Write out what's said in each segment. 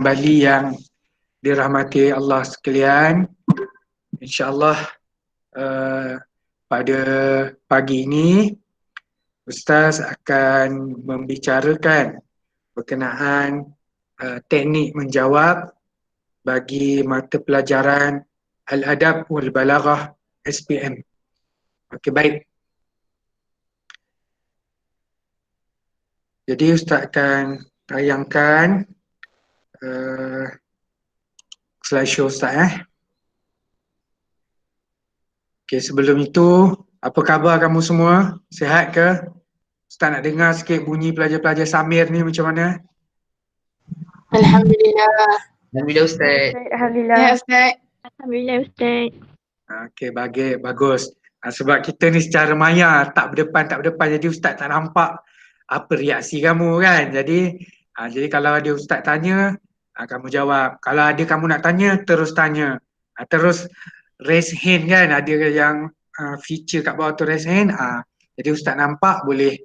kembali yang dirahmati Allah sekalian. InsyaAllah pada pagi ini Ustaz akan membicarakan berkenaan teknik menjawab bagi mata pelajaran Al-Adab wal Balaghah SPM. Okey, baik. Jadi Ustaz akan tayangkan slideshow Ustaz. Okey, sebelum itu, apa khabar kamu semua? Sihat ke? Ustaz nak dengar sikit bunyi pelajar-pelajar Samir ni macam mana? Alhamdulillah. Alhamdulillah Ustaz. Alhamdulillah. Ya Ustaz. Alhamdulillah Ustaz. Okey, bagus. Sebab kita ni secara maya tak berdepan, jadi Ustaz tak nampak apa reaksi kamu kan. Jadi kalau ada Ustaz tanya, kamu jawab. Kalau ada kamu nak tanya, terus tanya. Terus raise hand kan, ada yang feature kat bawah tu raise hand. Jadi Ustaz nampak, boleh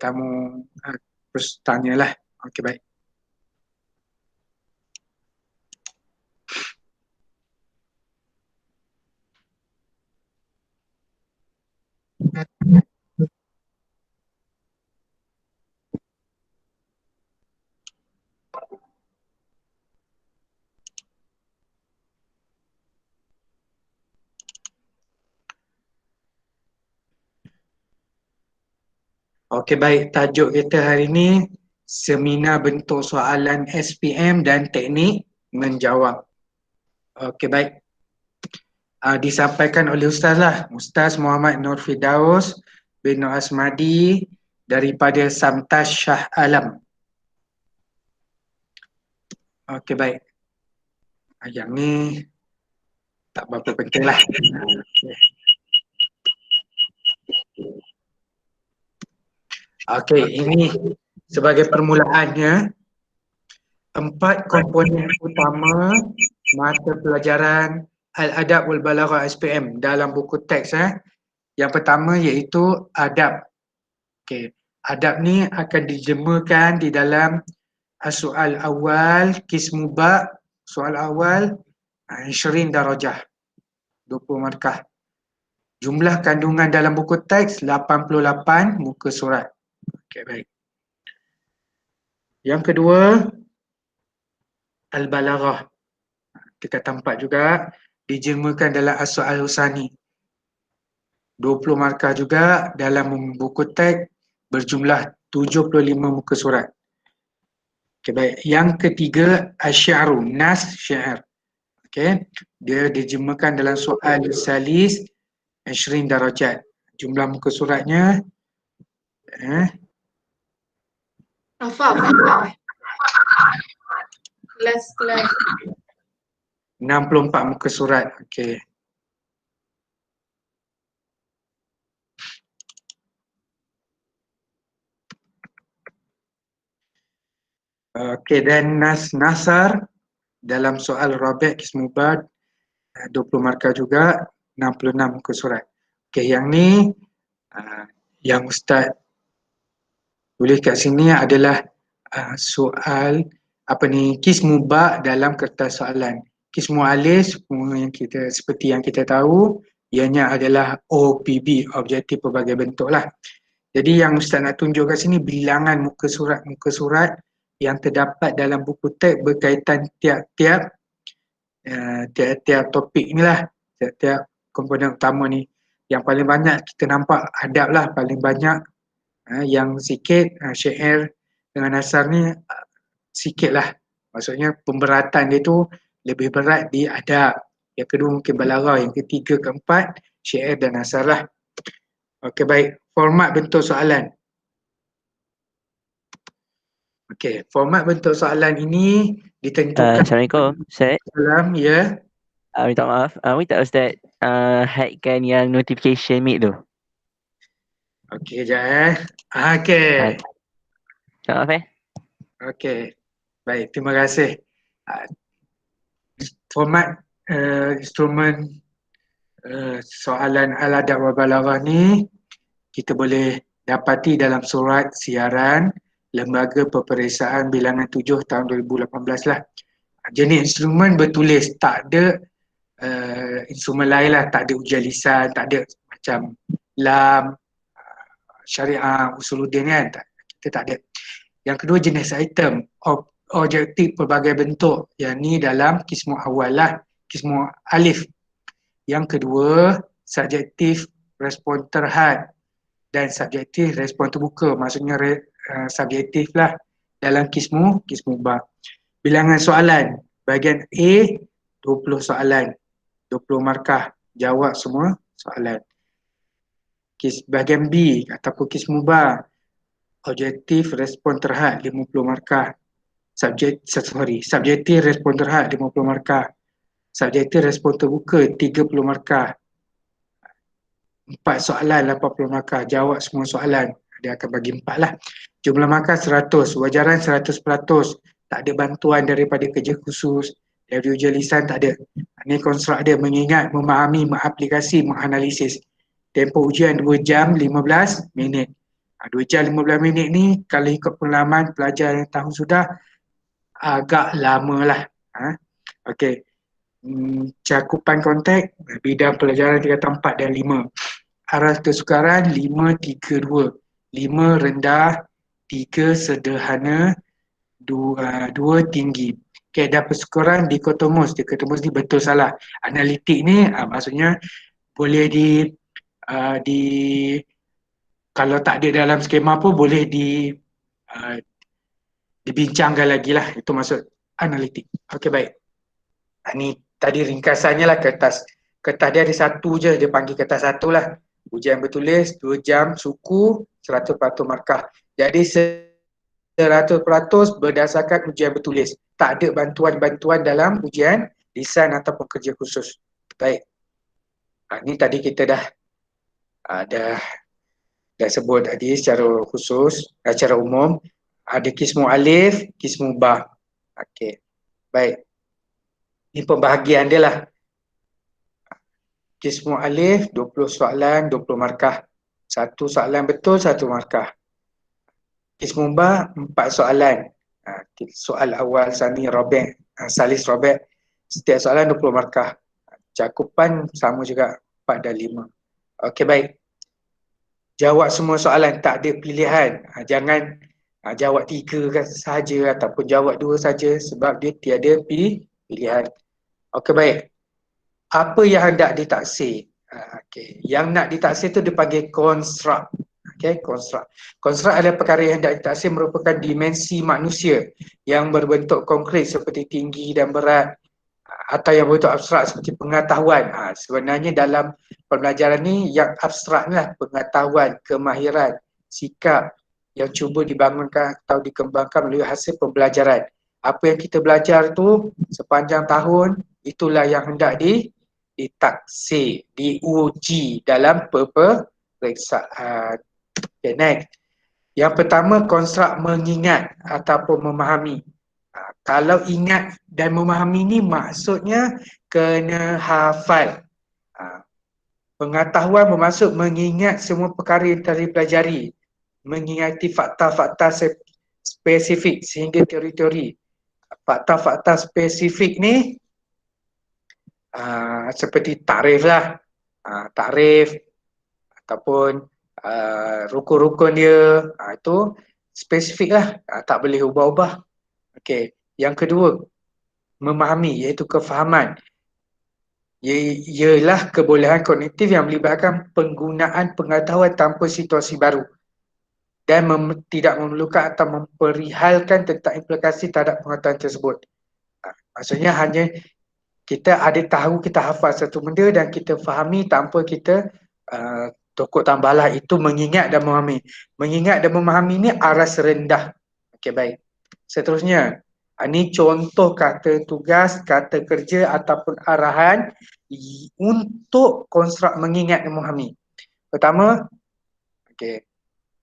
kamu terus tanyalah. Okey, baik. Okey, baik. Tajuk kita hari ini seminar bentuk soalan SPM dan teknik menjawab. Okey, baik. Disampaikan oleh Ustaz lah, Ustaz Muhammad Nur Firdaus bin Nur Asmadi daripada Samtas Shah Alam. Okey, baik. Yang ni tak berapa penting lah. Okey, ini sebagai permulaannya, 4 komponen utama mata pelajaran Al-Adab wal Balaghah SPM dalam buku teks. Yang pertama iaitu adab. Okey, adab ni akan dijemakan di dalam soal awal Qismu Ba, soal awal 20 darjah, 20 markah. Jumlah kandungan dalam buku teks 88 muka surat. Okey, baik. Yang kedua, Al-Balaghah. Kita tampak juga dijemakan dalam as-soal husani. 20 markah juga dalam buku teks berjumlah 75 muka surat. Okey, baik. Yang ketiga, Asy-Syi'ru, nas syair. Okey, dia dijemakan dalam soal salis 20 darjat. Jumlah muka suratnya Kelas 64 muka surat. Okey. Okey, dan nasar dalam soal Rabi' Qismu Ba 20 markah juga, 66 muka surat. Okey, yang ni yang Ustaz tulis kat sini adalah soal Qismu Ba dalam kertas soalan. Qismu Alif seperti yang kita tahu, ianya adalah OPB, objektif pelbagai bentuk lah. Jadi yang Ustaz nak tunjuk kat sini bilangan muka surat yang terdapat dalam buku teks berkaitan tiap-tiap topik ni lah, tiap-tiap komponen utama ni. Yang paling banyak kita nampak adab lah paling banyak, yang sikit syair dengan nasar ni sikit lah. Maksudnya pemberatan dia tu lebih berat di adab. Yang kedua mungkin balaghah, yang ketiga, keempat syair dan nasar lah. Okey, baik. Format bentuk soalan. Okey, format bentuk soalan ini ditentukan. Assalamualaikum, Ustaz. Salam, ya. Minta maaf, minta Ustaz hidekan yang notification meet tu. Okey, kejap Okey. Minta maaf Okey, baik, terima kasih. Format instrumen soalan Al-Adab wal Balaghah ni kita boleh dapati dalam surat siaran Lembaga Peperiksaan Bilangan 7 tahun 2018 lah. Jenis instrumen bertulis, tak ada instrumen lain lah, tak ada ujian lisan, tak ada macam lam, syariah, usuluddin kan, kita tak ada. Yang kedua jenis item, objektif pelbagai bentuk, yang ni dalam kismu awal lah, kismu alif. Yang kedua subjektif respon terhad dan subjektif respon terbuka, maksudnya subjektif lah dalam kismu ba. Bilangan soalan, bahagian A 20 soalan, 20 markah, jawab semua soalan. Bahagian B ataupun kismu ba, objektif respon terhad 50 markah, subjektif respon terhad 50 markah, subjektif respon terbuka 30 markah, 4 soalan 80 markah, jawab semua soalan. Dia akan bagi 4 lah. Jumlah markah 100, wajaran 100%, tak ada bantuan daripada kerja khusus, dari ujian lisan tak ada. Ini konstruk dia, mengingat, memahami, mengaplikasi, menganalisis. Tempoh ujian 2 jam 15 minit. 2 jam 15 minit ni kalau ikut pengalaman pelajar yang tahu sudah agak lama lah. Okey. Cakupan konteks, bidang pelajaran tingkatan 4 dan 5. Arah kesukaran 5-3-2. 5 rendah, 3 sederhana, 2 tinggi. Kaedah persukaran dikotomus. Dikotomus ni betul salah. Analitik ni maksudnya boleh di kalau tak ada dalam skema pun boleh dibincangkan lagi lah. Itu maksud analitik. Okey, baik. Ni tadi ringkasannya lah kertas. Kertas dia ada satu je, dia panggil kertas satu lah. Ujian bertulis 2 jam, suku 100% markah. Jadi 100% berdasarkan ujian bertulis. Tak ada bantuan-bantuan dalam ujian lisan ataupun kerja khusus. Baik. Ni tadi kita dah sebut tadi secara khusus, secara umum. Ada kismu alif, kismu ba. Okey. Baik. Ini pembahagian dia lah. Kismu alif 20 soalan 20 markah. 1 soalan betul 1 markah. Kismu ba 4 soalan. Soal awal sani robek, salis robek. Setiap soalan 20 markah. Cakupan sama juga 4 dan 5. Okey, baik. Jawab semua soalan, tak ada pilihan. Jangan jawab 3 saja ataupun jawab 2 saja sebab dia tiada pilihan. Okey, baik. Apa yang hendak ditaksir? Okey, yang nak ditaksir tu dipanggil konstruk. Okey, konstruk. Konstruk adalah perkara yang hendak ditaksir merupakan dimensi manusia yang berbentuk konkret seperti tinggi dan berat atau yang berbentuk abstrak seperti pengetahuan. Sebenarnya dalam pembelajaran ni yang abstrak lah, pengetahuan, kemahiran, sikap yang cuba dibangunkan atau dikembangkan melalui hasil pembelajaran. Apa yang kita belajar tu sepanjang tahun, itulah yang hendak ditaksir, diuji dalam peperiksaan. Okay, next. Yang pertama, konstruk mengingat ataupun memahami. Kalau ingat dan memahami ni maksudnya kena hafal. Pengetahuan bermaksud mengingat semua perkara yang telah dipelajari, mengingati fakta-fakta spesifik sehingga teori-teori. Fakta-fakta spesifik ni seperti takrif lah, takrif ataupun rukun-rukun dia, itu spesifik lah, tak boleh ubah-ubah. Okey, yang kedua, memahami iaitu kefahaman. Ialah kebolehan kognitif yang melibatkan penggunaan pengetahuan tanpa situasi baru dan tidak memerlukan atau memperihalkan tentang implikasi terhadap pengetahuan tersebut. Maksudnya hanya kita ada tahu, kita hafal satu benda dan kita fahami tanpa kita tokok tambahlah, itu mengingat dan memahami. Mengingat dan memahami ni aras rendah. Okey, baik. Seterusnya, ini contoh kata tugas, kata kerja ataupun arahan untuk konstruk mengingat dan memahami. Pertama, okey,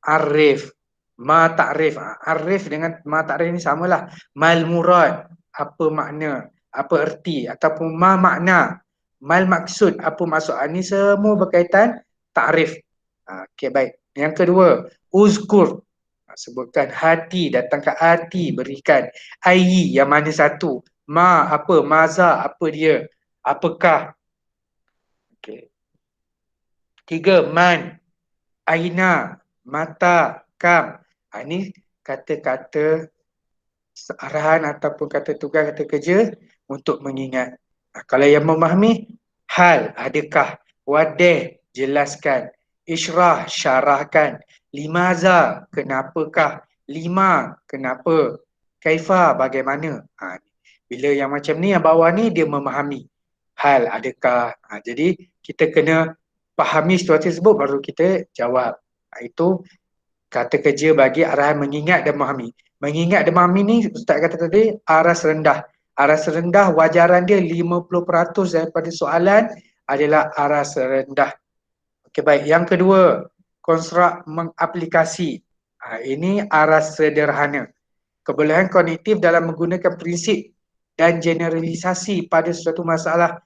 arif, ma ta'rif. Arif dengan ma ta'rif ni samalah. Mal murad, apa makna, apa erti, ataupun ma makna, mal maksud, apa maksud. Ini semua berkaitan ta'rif. Okey, baik. Yang kedua, uzkur, sebutkan hati, datangkan hati, berikan. Ayyi, yang mana satu. Ma apa? Maza apa dia? Apakah? Okey. 3. Man. Aina. Mata. Kam. Ini kata-kata arahan ataupun kata tugas, kata kerja untuk mengingat. Kalau yang memahami, hal, adakah, wadih, jelaskan, isyrah, syarahkan, limaza, kenapakah, lima, kenapa, kaifa, bagaimana. Bila yang macam ni, yang bawah ni dia memahami hal, adakah. Jadi kita kena fahami situasi tersebut baru kita jawab. Itu kata kerja bagi arahan mengingat dan memahami. Mengingat dan memahami ni Ustaz kata tadi aras rendah. Aras rendah wajaran dia 50% daripada soalan adalah aras rendah. Okey baik. Yang kedua, konstruk mengaplikasi. Ini aras sederhana. Kebolehan kognitif dalam menggunakan prinsip dan generalisasi pada suatu masalah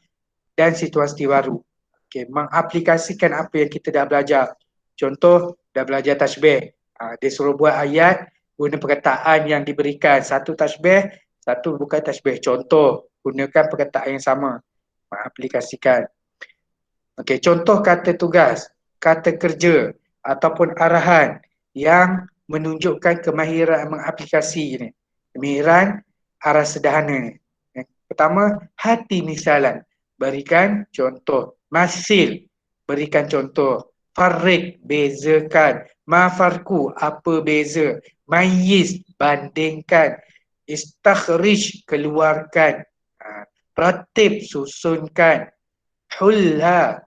dan situasi baru. Okey, mengaplikasikan apa yang kita dah belajar. Contoh, dah belajar tasbih. Dia suruh buat ayat guna perkataan yang diberikan. Satu tasbih, satu bukan tasbih. Contoh, gunakan perkataan yang sama. Mengaplikasikan. Okey, contoh kata tugas, kata kerja ataupun arahan yang menunjukkan kemahiran mengaplikasi ni. Kemahiran arah sederhana ni. Yang pertama, hati misalan. Berikan contoh. Masil, berikan contoh. Farik, bezakan. Mafarku, apa beza. Mayyiz, bandingkan. Istakhrij, keluarkan. Ratib, susunkan. Hulla,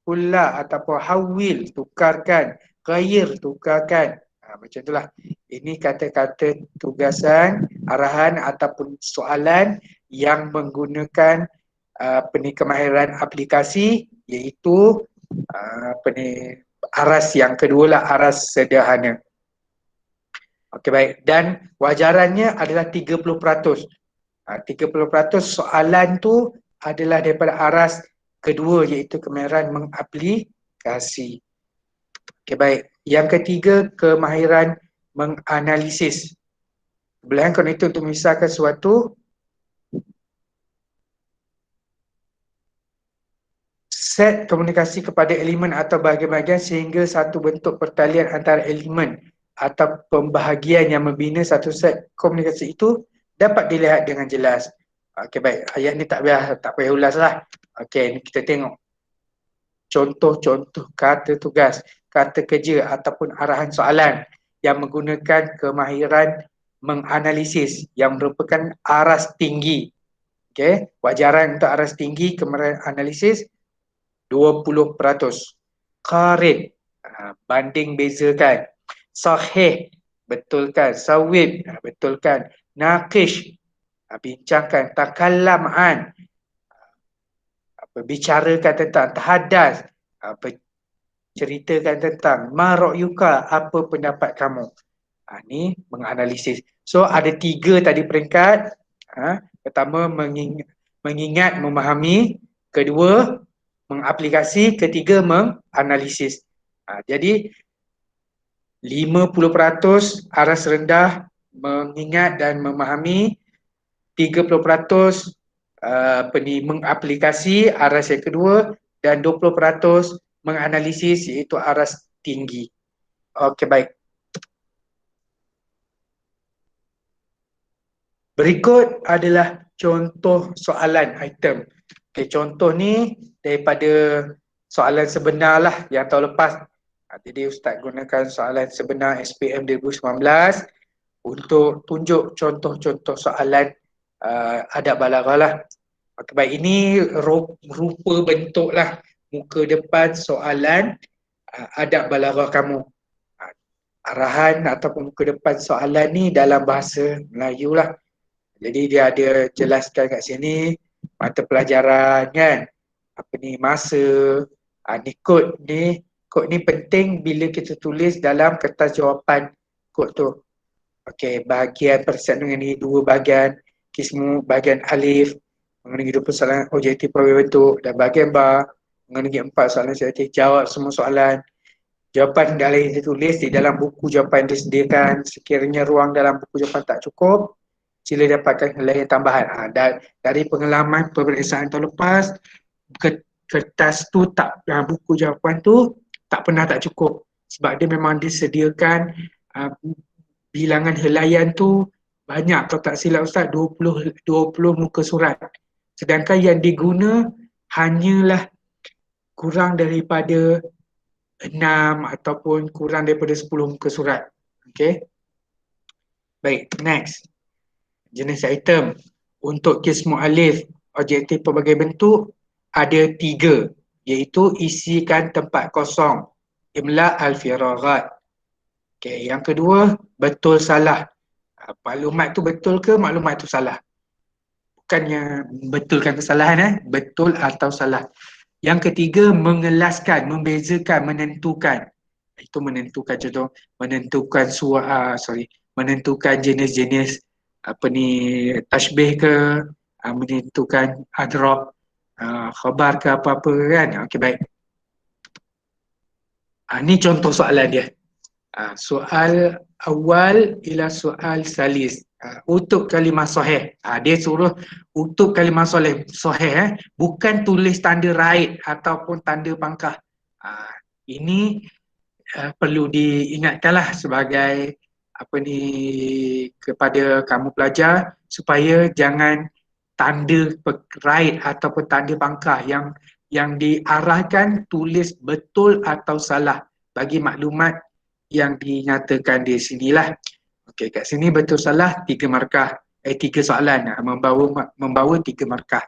hulla ataupun hawil, tukarkan. Ghair, tukarkan. Macam itulah. Ini kata-kata tugasan, arahan ataupun soalan yang menggunakan kemahiran aplikasi, iaitu aras yang kedua lah, aras sederhana. Okey baik. Dan wajarannya adalah 30%. 30% soalan tu adalah daripada aras kedua, iaitu kemahiran mengaplikasi. Okey baik. Yang ketiga, kemahiran menganalisis. Kebolehan kognitif untuk memisahkan sesuatu, set komunikasi kepada elemen atau bahagian-bahagian sehingga satu bentuk pertalian antara elemen atau pembahagian yang membina satu set komunikasi itu dapat dilihat dengan jelas. Okey baik, ayat ni tak payah ulas lah. Okey, ni kita tengok contoh-contoh kata tugas, kata kerja ataupun arahan soalan yang menggunakan kemahiran menganalisis yang merupakan aras tinggi. Okey, wajaran untuk aras tinggi kemahiran analisis 20%. Qarin, banding bezakan. Sahih, betulkan. Sawib, betulkan. Naqish, bincangkan. Takallam an, bicarakan tentang. Tahadas, ceritakan tentang. Ma ra'yuka, apa pendapat kamu. Ni menganalisis. So ada 3 tadi peringkat. Pertama mengingat, memahami. Kedua mengaplikasi, ketiga menganalisis. Jadi 50% aras rendah mengingat dan memahami, 30% mengaplikasi aras yang kedua, dan 20% menganalisis iaitu aras tinggi. Okey baik. Berikut adalah contoh soalan item. Okay, contoh ni daripada soalan sebenar lah yang tahun lepas. Jadi Ustaz gunakan soalan sebenar SPM 2019 untuk tunjuk contoh-contoh soalan adab balaghah lah. Okay, baik, ini rupa bentuk lah muka depan soalan adab balaghah kamu. Arahan ataupun muka depan soalan ni dalam bahasa Melayu lah. Jadi dia ada jelaskan kat sini mata pelajaran kan, apa ni, masa, ni kod ni. Kod ni penting bila kita tulis dalam kertas jawapan kod tu. Okey, bahagian persatuan ni 2 bahagian, kismu bahagian alif mengandungi 20 soalan objektif probabilitas bentuk, dan bahagian ba mengandungi 4 soalan selektif. Jawab semua soalan. Jawapan dah ditulis di dalam buku jawapan yang disediakan. Sekiranya ruang dalam buku jawapan tak cukup, sila dapatkan helaian tambahan. Dari pengalaman peperiksaan tahun lepas, kertas tu tak, buku jawapan tu tak pernah tak cukup sebab dia memang disediakan bilangan helaian tu banyak, kalau tak silap Ustaz 20 muka surat, sedangkan yang diguna hanyalah kurang daripada 6 ataupun kurang daripada 10 muka surat. Okey. Baik, next. Jenis item. Untuk kes mu'alif, objektif pelbagai bentuk ada 3, iaitu isikan tempat kosong, imla al-firaghat. Okey, yang kedua, betul salah. Maklumat tu betul ke maklumat tu salah? Bukannya betulkan kesalahan, betul atau salah. Yang ketiga, mengelaskan, membezakan, menentukan. Itu menentukan, contoh menentukan menentukan jenis-jenis tashbih ke, menentukan adrob, khabar ke apa-apa kan. Okey, baik. Ni contoh soalan dia. Soal awal ila soal salis. Untuk kalimah sahih. Dia suruh untuk kalimah sahih, bukan tulis tanda raid ataupun tanda pangkah. Ini perlu diingatkanlah sebagai kepada kamu pelajar, supaya jangan tanda raid ataupun tanda pangkah yang diarahkan tulis betul atau salah bagi maklumat yang dinyatakan di sinilah. Okey, kat sini betul salah 3 markah, 3 soalan, membawa 3 markah.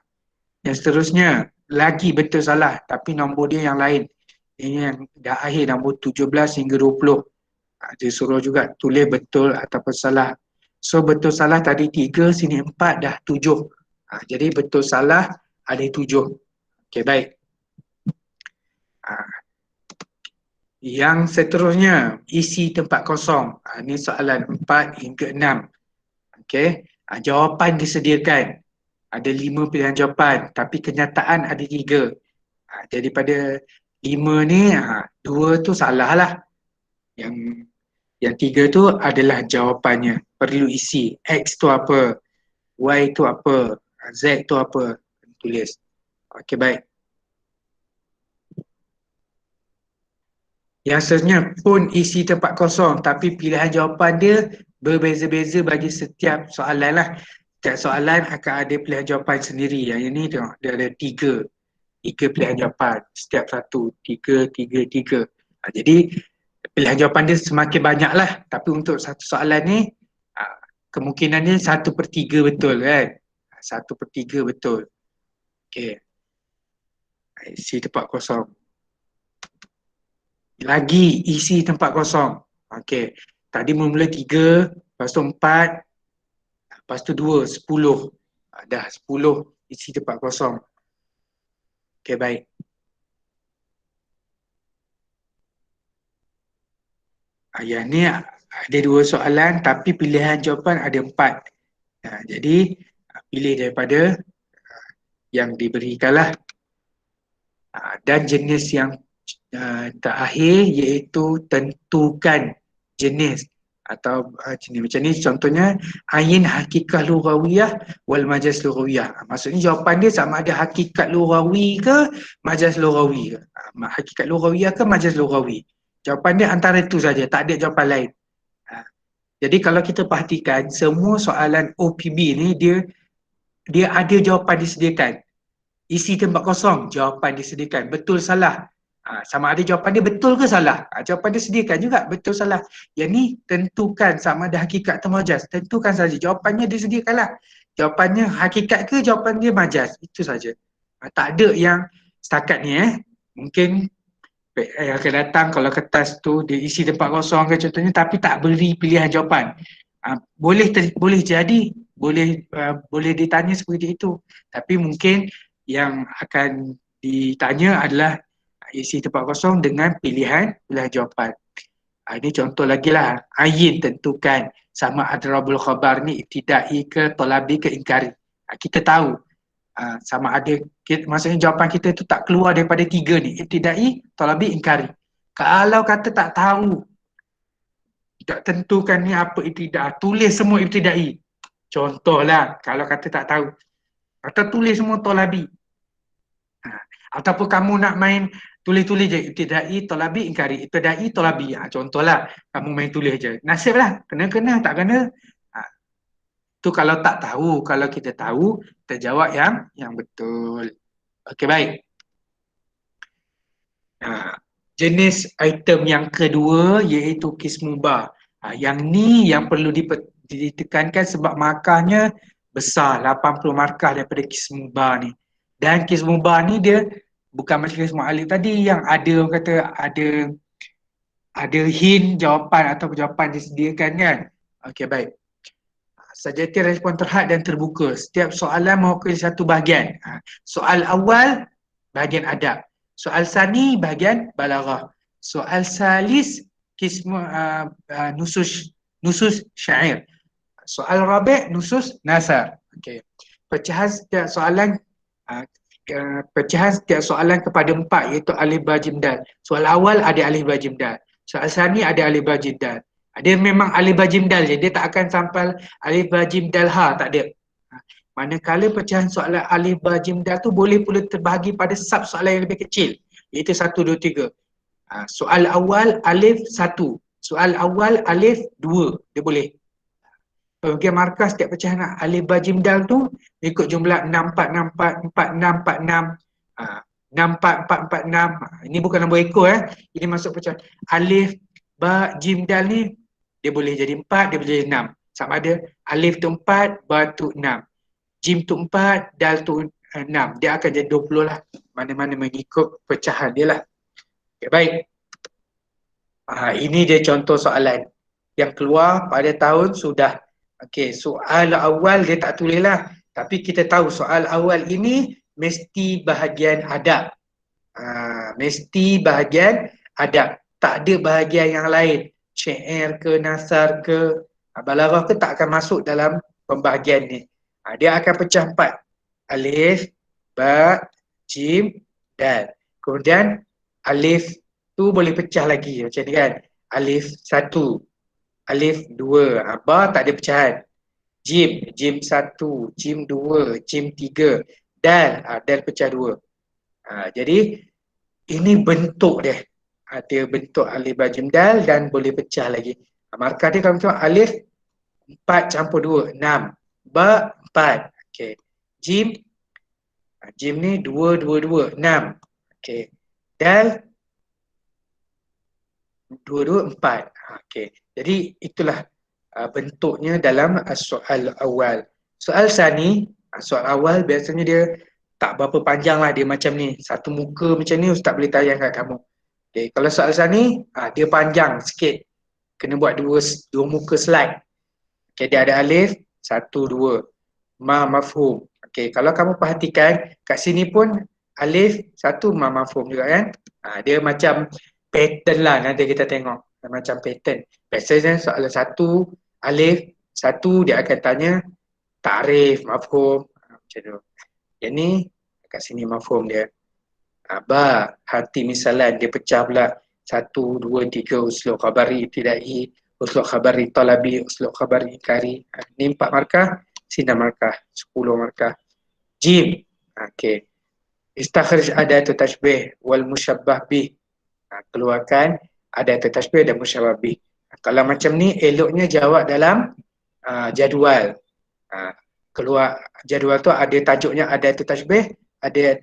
Yang seterusnya lagi betul salah tapi nombor dia yang lain. Ini yang dah akhir, nombor 17 hingga 20. Dia suruh juga tulis betul ataupun salah. So betul salah tadi 3, sini 4, dah 7. Jadi betul salah ada 7. Okey, baik. Yang seterusnya, isi tempat kosong. Ini soalan 4 hingga 6. Okey, jawapan disediakan. Ada 5 pilihan jawapan, tapi kenyataan ada 3. Jadi pada 5 ni, 2 tu salah lah. Yang 3 tu adalah jawapannya. Perlu isi. X tu apa? Y tu apa? Z tu apa? Tulis. Okey, baik. Yang seterusnya pun isi tempat kosong, tapi pilihan jawapan dia berbeza-beza bagi setiap soalan lah. Setiap soalan akan ada pilihan jawapan sendiri. Yang ini tengok, dia ada 3 pilihan jawapan. Setiap satu, 3, 3, 3. Jadi pilihan jawapan dia semakin banyak lah. Tapi untuk satu soalan ni, kemungkinannya 1/3 betul kan. 1/3 betul. Okey. Isi tempat kosong. Lagi isi tempat kosong. Okey. Tadi mula 3, lepas tu 4, lepas tu 2, 10. Dah 10 isi tempat kosong. Okey, baik. Yang ni ada 2 soalan tapi pilihan jawapan ada 4. Jadi pilih daripada yang diberikanlah. Dan jenis yang terakhir iaitu tentukan jenis atau jenis macam ni, contohnya ayin hakikat lughawiyah wal majaz lughawiyah. Maksudnya jawapan dia sama ada hakikat lughawi ke majaz lughawi ke. Hakikat lughawiyah ke majaz lughawi. Jawapan dia antara itu saja, tak ada jawapan lain. Jadi kalau kita perhatikan semua soalan OPB ni dia ada jawapan disediakan. Isi tempat kosong, jawapan disediakan. Betul salah, sama ada jawapan dia betul ke salah. Jawapan dia sediakan juga, betul salah. Yang ni tentukan sama ada hakikat atau majaz. Tentukan saja, jawapannya disediakanlah. Jawapannya hakikat ke jawapan dia majaz. Itu saja. Tak ada yang setakat ni mungkin yang akan datang kalau kertas tu dia isi tempat kosong ke contohnya, tapi tak beri pilihan jawapan. Boleh jadi, boleh ditanya seperti itu. Tapi mungkin yang akan ditanya adalah isi tempat kosong dengan pilihan jawapan. Ini contoh lagi lah. Ayin tentukan sama adrabul khabar ni ibtidai ke tolabi ke ingkari. Kita tahu sama ada, maksudnya jawapan kita tu tak keluar daripada 3 ni, ibtidai, tolabi, ingkari. Kalau kata tak tahu, tak tentukan ni apa ibtidai, tulis semua ibtidai. Contohlah, kalau kata tak tahu, atau tulis semua tolabi. Ataupun kamu nak main tulis-tulis je, ibtidai, tolabi, ingkari, ibtidai, tolabi. Contohlah, kamu main tulis je. Nasib lah, kena-kena, tak kena. Tu kalau tak tahu, kalau kita tahu, kita jawab yang betul. Okey, baik. Jenis item yang kedua iaitu kismubah. Yang ni yang perlu ditekankan sebab markahnya besar, 80 markah daripada kismubah ni. Dan kismubah ni dia bukan macam kismubah alif tadi yang ada orang kata ada hint jawapan atau jawapan disediakan kan. Okey, baik. Sajati respon terhad dan terbuka. Setiap soalan mewakili satu bahagian. Soal awal bahagian adab. Soal sani bahagian balaghah. Soal salis nusus syair. Soal rabi' nusus nasar. Okey. Pecahan setiap soalan kepada 4 iaitu alif ba jim dal. Soal awal ada alif ba jim dal. Soal sani ada alif ba jim dal. Dia memang alif ba jim dal je. Dia tak akan sampai alif ba jim dal ha, tak ada. Manakala pecahan soalan alif ba jim dal tu boleh pula terbahagi pada sub soalan yang lebih kecil, iaitu 1 2 3. Soal awal alif 1, soal awal alif 2, dia boleh. Pembagian markah setiap pecahan alif ba jim dal tu ikut jumlah 6464 4646 64446. Ini bukan nombor ekor Ini masuk pecahan alif ba jim dal ni, dia boleh jadi 4, dia boleh jadi 6. Sama ada alif tu 4, ba tu 6. Jim tu 4, dal tu 6. Dia akan jadi 20 lah. Mana-mana mengikut pecahan dia lah. Okay, baik. Ini dia contoh soalan yang keluar pada tahun sudah. Okey, soal awal dia tak tulis lah. Tapi kita tahu soal awal ini mesti bahagian adab. Mesti bahagian adab. Tak ada bahagian yang lain. Syair ke, nasar ke, balaghah ke tak akan masuk dalam pembahagian ni. Dia akan pecah 4. Alif, ba, jim, dal. Kemudian alif tu boleh pecah lagi macam ni kan. Alif 1, alif 2, ba tak ada pecahan. Jim 1, jim 2, jim 3, dal, dal pecah 2. Jadi ini bentuk dia. Dia bentuk alif ba jim dal dan boleh pecah lagi. Markah dia kalau macam alif 4 campur 2, 6. Ba 4. Okey. Jim ni 2 2 2, 6. Okey. Dal 2 2 4. Okey. Jadi itulah bentuknya dalam soal awal. Soal sani, soal awal biasanya dia tak berapa panjang lah, dia macam ni. Satu muka macam ni Ustaz boleh tayang kat kamu. Okay. Kalau soal sani, dia panjang sikit. Kena buat dua muka slide. Okay, dia ada alif, 1, 2. Mafhum. Okay, kalau kamu perhatikan, kat sini pun alif, 1, mafhum juga kan. Dia macam pattern lah, nanti kita tengok. Macam pattern. Biasanya soalan 1, alif, 1 dia akan tanya ta'rif, mafhum. Macam tu. Yang ni, kat sini mafhum dia. Ba, hati misalan, dia pecah pula. 1, 2, 3, uslub khabari, ibtidai, uslub khabari, talabi, uslub khabari, inkari. Ni 4 markah, sini 6 markah, 10 markah. Jim, okey. Istakhrij adat tashbih wal musyabbah bih. Keluarkan adat tashbih dan musyabbah bih. Kalau macam ni, eloknya jawab dalam jadual. Keluar jadual tu ada tajuknya adat tashbih, ada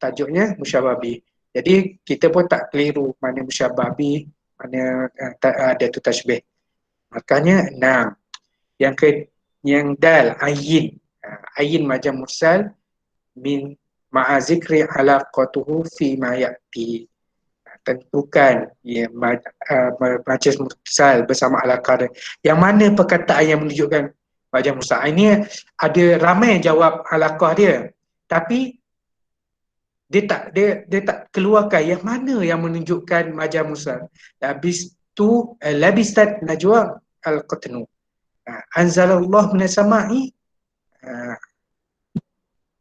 tajuknya musyabbah bih. Jadi kita pun tak keliru mana musyabbah bih, mana adat tashbih. Makanya 6. Yang dal ayin. Ayin majam mursal min ma'azikri alaqatuhu fi ma ya'ti. Tentukan majaz mursal bersama alaqah. Yang mana perkataan yang menunjukkan majaz mursal. Ini ada ramai jawab alaqah dia. Tapi dia tak keluarkan yang mana yang menunjukkan majaz mursal. Labisat najwa al-qatnu. Anzalallah minas sama'i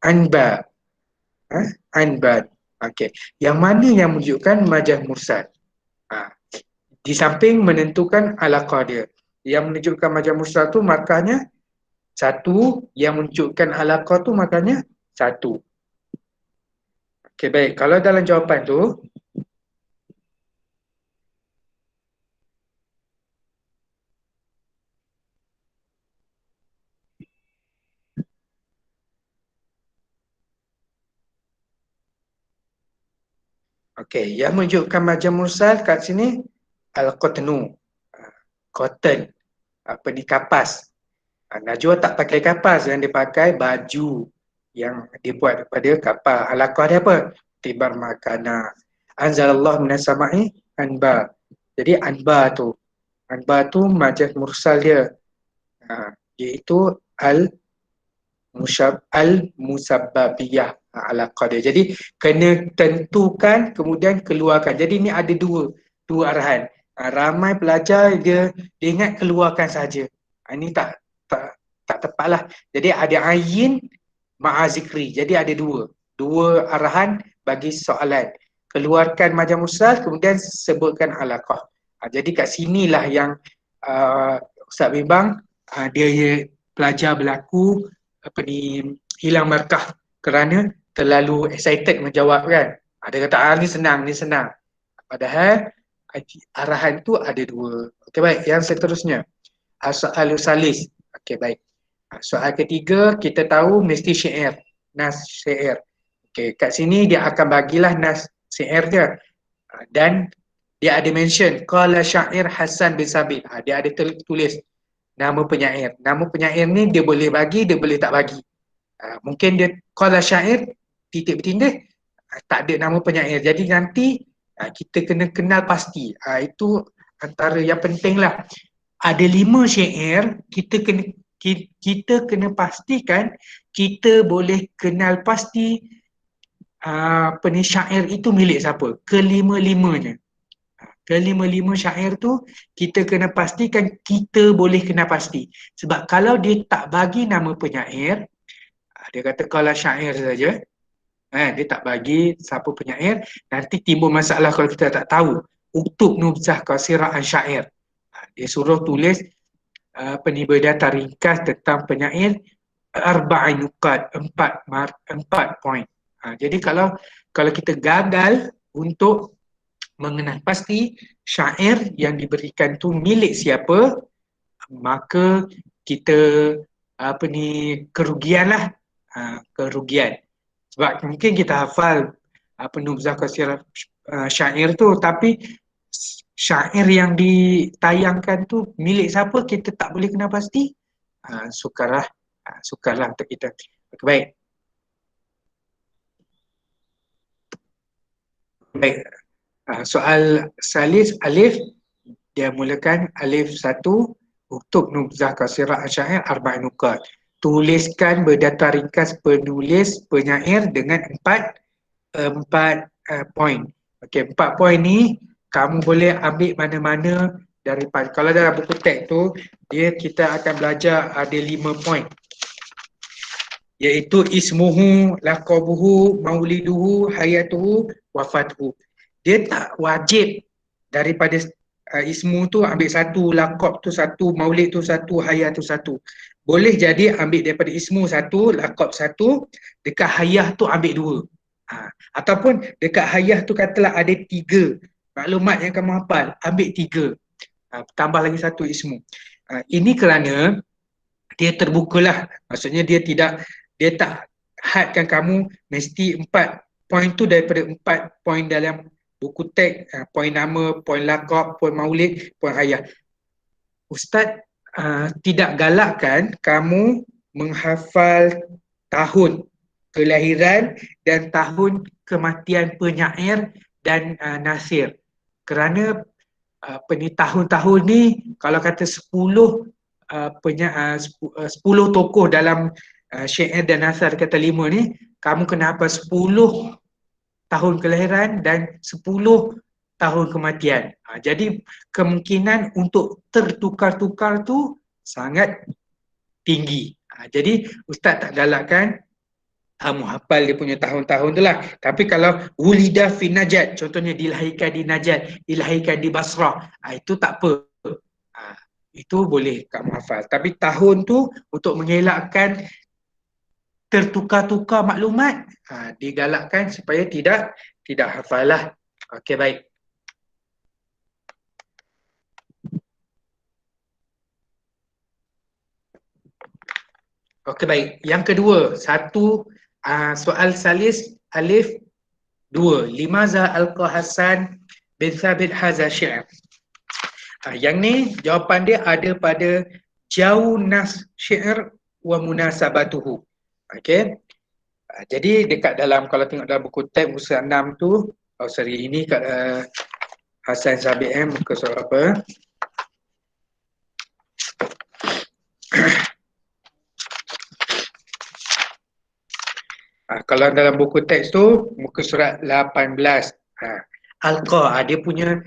anba. Anbad. Okey. Yang mana yang menunjukkan majaz mursal? Di samping menentukan alaqah dia. Yang menunjukkan majaz mursal tu markahnya Satu yang menunjukkan alaqah tu maknanya satu. Okey, baik. Kalau dalam jawapan tu, okey, yang menunjukkan majaz mursal kat sini al-qatnu. Cotton. Apa ni, kapas. Najwa tak pakai kapas, yang dia pakai baju yang dibuat daripada kapal. Alaqah dia apa? Tibar makana. Anzalallah minas sama'i anba. Jadi anba tu majaz mursal dia. Iaitu al-musabbabiyah, alaqah dia. Jadi kena tentukan kemudian keluarkan. Jadi ni ada dua arahan. Ramai pelajar dia ingat keluarkan saja. Ini tak tepatlah. Jadi ada ayin ma'azikri. Jadi ada dua arahan bagi soalan. Keluarkan majaz mursal, kemudian sebutkan alaqah. Jadi kat sinilah yang Ustaz Bimbang dia pelajar berlaku hilang markah kerana terlalu excited menjawab kan. Dia kata ni senang. Padahal arahan tu ada dua. Okey, baik, yang seterusnya soal salis. Okey, baik. Soal ketiga, kita tahu mesti syair, nas syair. Okey, kat sini dia akan bagilah nas syair dia. Dan dia ada mention qala syair Hasan bin Sabit. Dia ada tulis nama penyair. Nama penyair ni dia boleh bagi, dia boleh tak bagi. Mungkin dia qala syair titik bertindih tak ada nama penyair. Jadi nanti kita kena kenal pasti. Itu antara yang penting lah. Ada 5 syair, kita kena pastikan kita boleh kenal pasti syair itu milik siapa. Kelima-limanya. Kelima-lima syair tu kita kena pastikan kita boleh kenal pasti. Sebab kalau dia tak bagi nama penyair, dia kata kalau syair saja, dia tak bagi siapa penyair, nanti timbul masalah kalau kita tak tahu. Uktub nubzah qasirah an syair. Dia suruh tulis data ringkas tentang penyair arba'in nuqat, 4 poin. Jadi kalau kita gagal untuk mengenal pasti syair yang diberikan tu milik siapa, maka kita kerugianlah. Kerugian. Sebab mungkin kita hafal nubzah qasirah syair tu, tapi syair yang ditayangkan tu milik siapa kita tak boleh kenal pasti. Sukarlah untuk kita. Baik. Baik. Soal salis alif, dia mulakan alif 1, uktub nubzah qasirah syair arba'in nuqat. Tuliskan berdata ringkas penulis penyair dengan 4 poin. Okey, 4 poin ni kamu boleh ambil mana-mana daripada, kalau dalam buku teks tu kita akan belajar ada 5 poin. Iaitu ismuhu, laqabuhu, mauliduhu, hayatuhu, wafatuhu. Dia tak wajib daripada ismu tu ambil satu, laqab tu satu, maulid tu satu, hayat tu satu. Boleh jadi ambil daripada ismu satu, laqab satu, dekat hayah tu ambil 2. Ataupun dekat hayah tu katalah ada 3 maklumat yang kamu hafal, ambil 3. Tambah lagi satu ismu. Ini kerana dia terbukalah. Maksudnya dia tak hadkan kamu mesti 4 poin tu daripada 4 poin dalam buku teks, poin nama, poin laqab, poin maulid, poin hayah. Ustaz tidak galakkan kamu menghafal tahun kelahiran dan tahun kematian penyair dan nasir. Kerana tahun-tahun ni kalau kata 10 tokoh dalam syair dan nasir kata 5 ni, kamu kena hafal 10 tahun kelahiran dan 10 tahun kematian. Jadi kemungkinan untuk tertukar-tukar tu sangat tinggi. Jadi ustaz tak galakkan kamu hafal dia punya tahun-tahun tu lah. Tapi kalau wulida fi Najat, contohnya dilahirkan di Najat, dilahirkan di Basrah, itu tak apa. Itu boleh kamu hafal. Tapi tahun tu untuk mengelakkan tertukar-tukar maklumat, digalakkan supaya tidak hafal lah. Okey, baik. Okey, baik. Yang kedua, soal salis alif 2. Limaza alqa Hasan bin Thabit haza syi'r. Yang ni jawapan dia ada pada jauh nas syi'r wa munasabatuhu. Okey. Jadi dekat dalam, kalau tengok dalam buku teks muka 6 tu, ini kat Hasan Thabit muka surat apa? Kalau dalam buku teks tu muka surat 18. Alqa, dia punya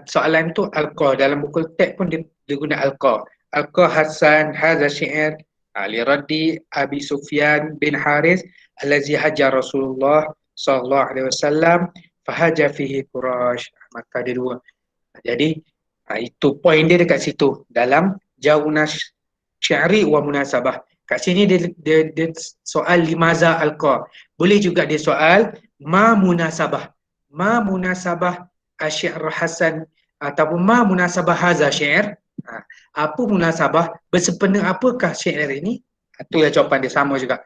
soalan tu alqa. Dalam buku teks pun dia guna alqa. Alqa Hasan hadza syi'r li raddi Abi Sufyan bin Haris allazi hajar Rasulullah sallallahu alaihi wasallam fahaja fihi Quraisy. Maka dia dua. Jadi itu poin dia dekat situ dalam jaunas syari wa munasabah. Kat sini dia soal limaza alqa. Boleh juga dia soal ma munasabah. Ma munasabah asy-syi'r Hasan ataupun ma munasabah hadza syi'r. Apa munasabah, bersempena apakah syair ini? Itu yang jawapan dia sama juga.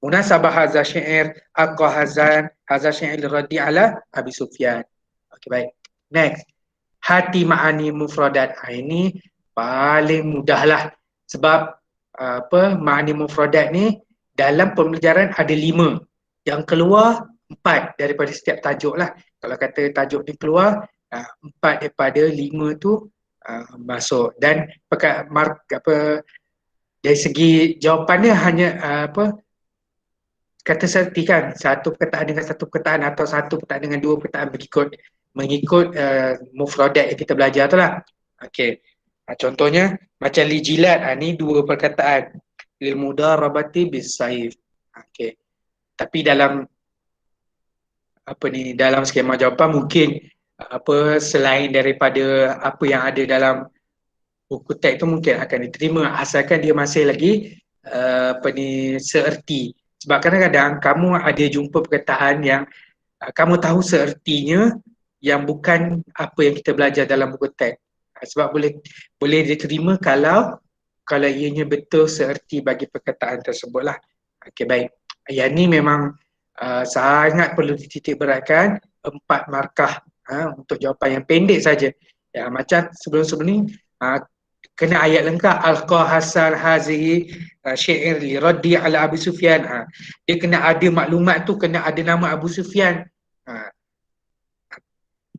Munasabah hadza syair alqa Hasan hadza syair raddi ala Abi Sufyan. Okey, baik. Next. Hati ma'ani mufradat. Ini paling mudahlah sebab ma'ani mufradat ni dalam pembelajaran ada 5, yang keluar 4 daripada setiap tajuk lah. Kalau kata tajuk ni keluar 4 daripada 5 tu masuk. Dan dari segi jawapannya hanya kata serti kan, satu perkataan dengan satu perkataan atau satu perkataan dengan dua perkataan mengikut mufradat yang kita belajar tu lah. Okey. Contohnya macam li jilat, ni 2 perkataan. Lil mudarabati bis saif. Okey. Tapi dalam dalam skema jawapan mungkin selain daripada apa yang ada dalam buku teks tu mungkin akan diterima asalkan dia masih lagi seerti. Sebab kadang-kadang kamu ada jumpa perkataan yang kamu tahu seertinya yang bukan apa yang kita belajar dalam buku teks. Sebab boleh diterima kalau ianya betul seerti bagi perkataan tersebut lah. Okey, baik. Yang ni memang sangat perlu dititik beratkan, 4 markah untuk jawapan yang pendek saja. Ya, macam sebelum-sebelum ni kena ayat lengkap alqa Hasan hazihi syair li raddi ala Abi Sufyan. Dia kena ada maklumat tu, kena ada nama Abu Sufyan.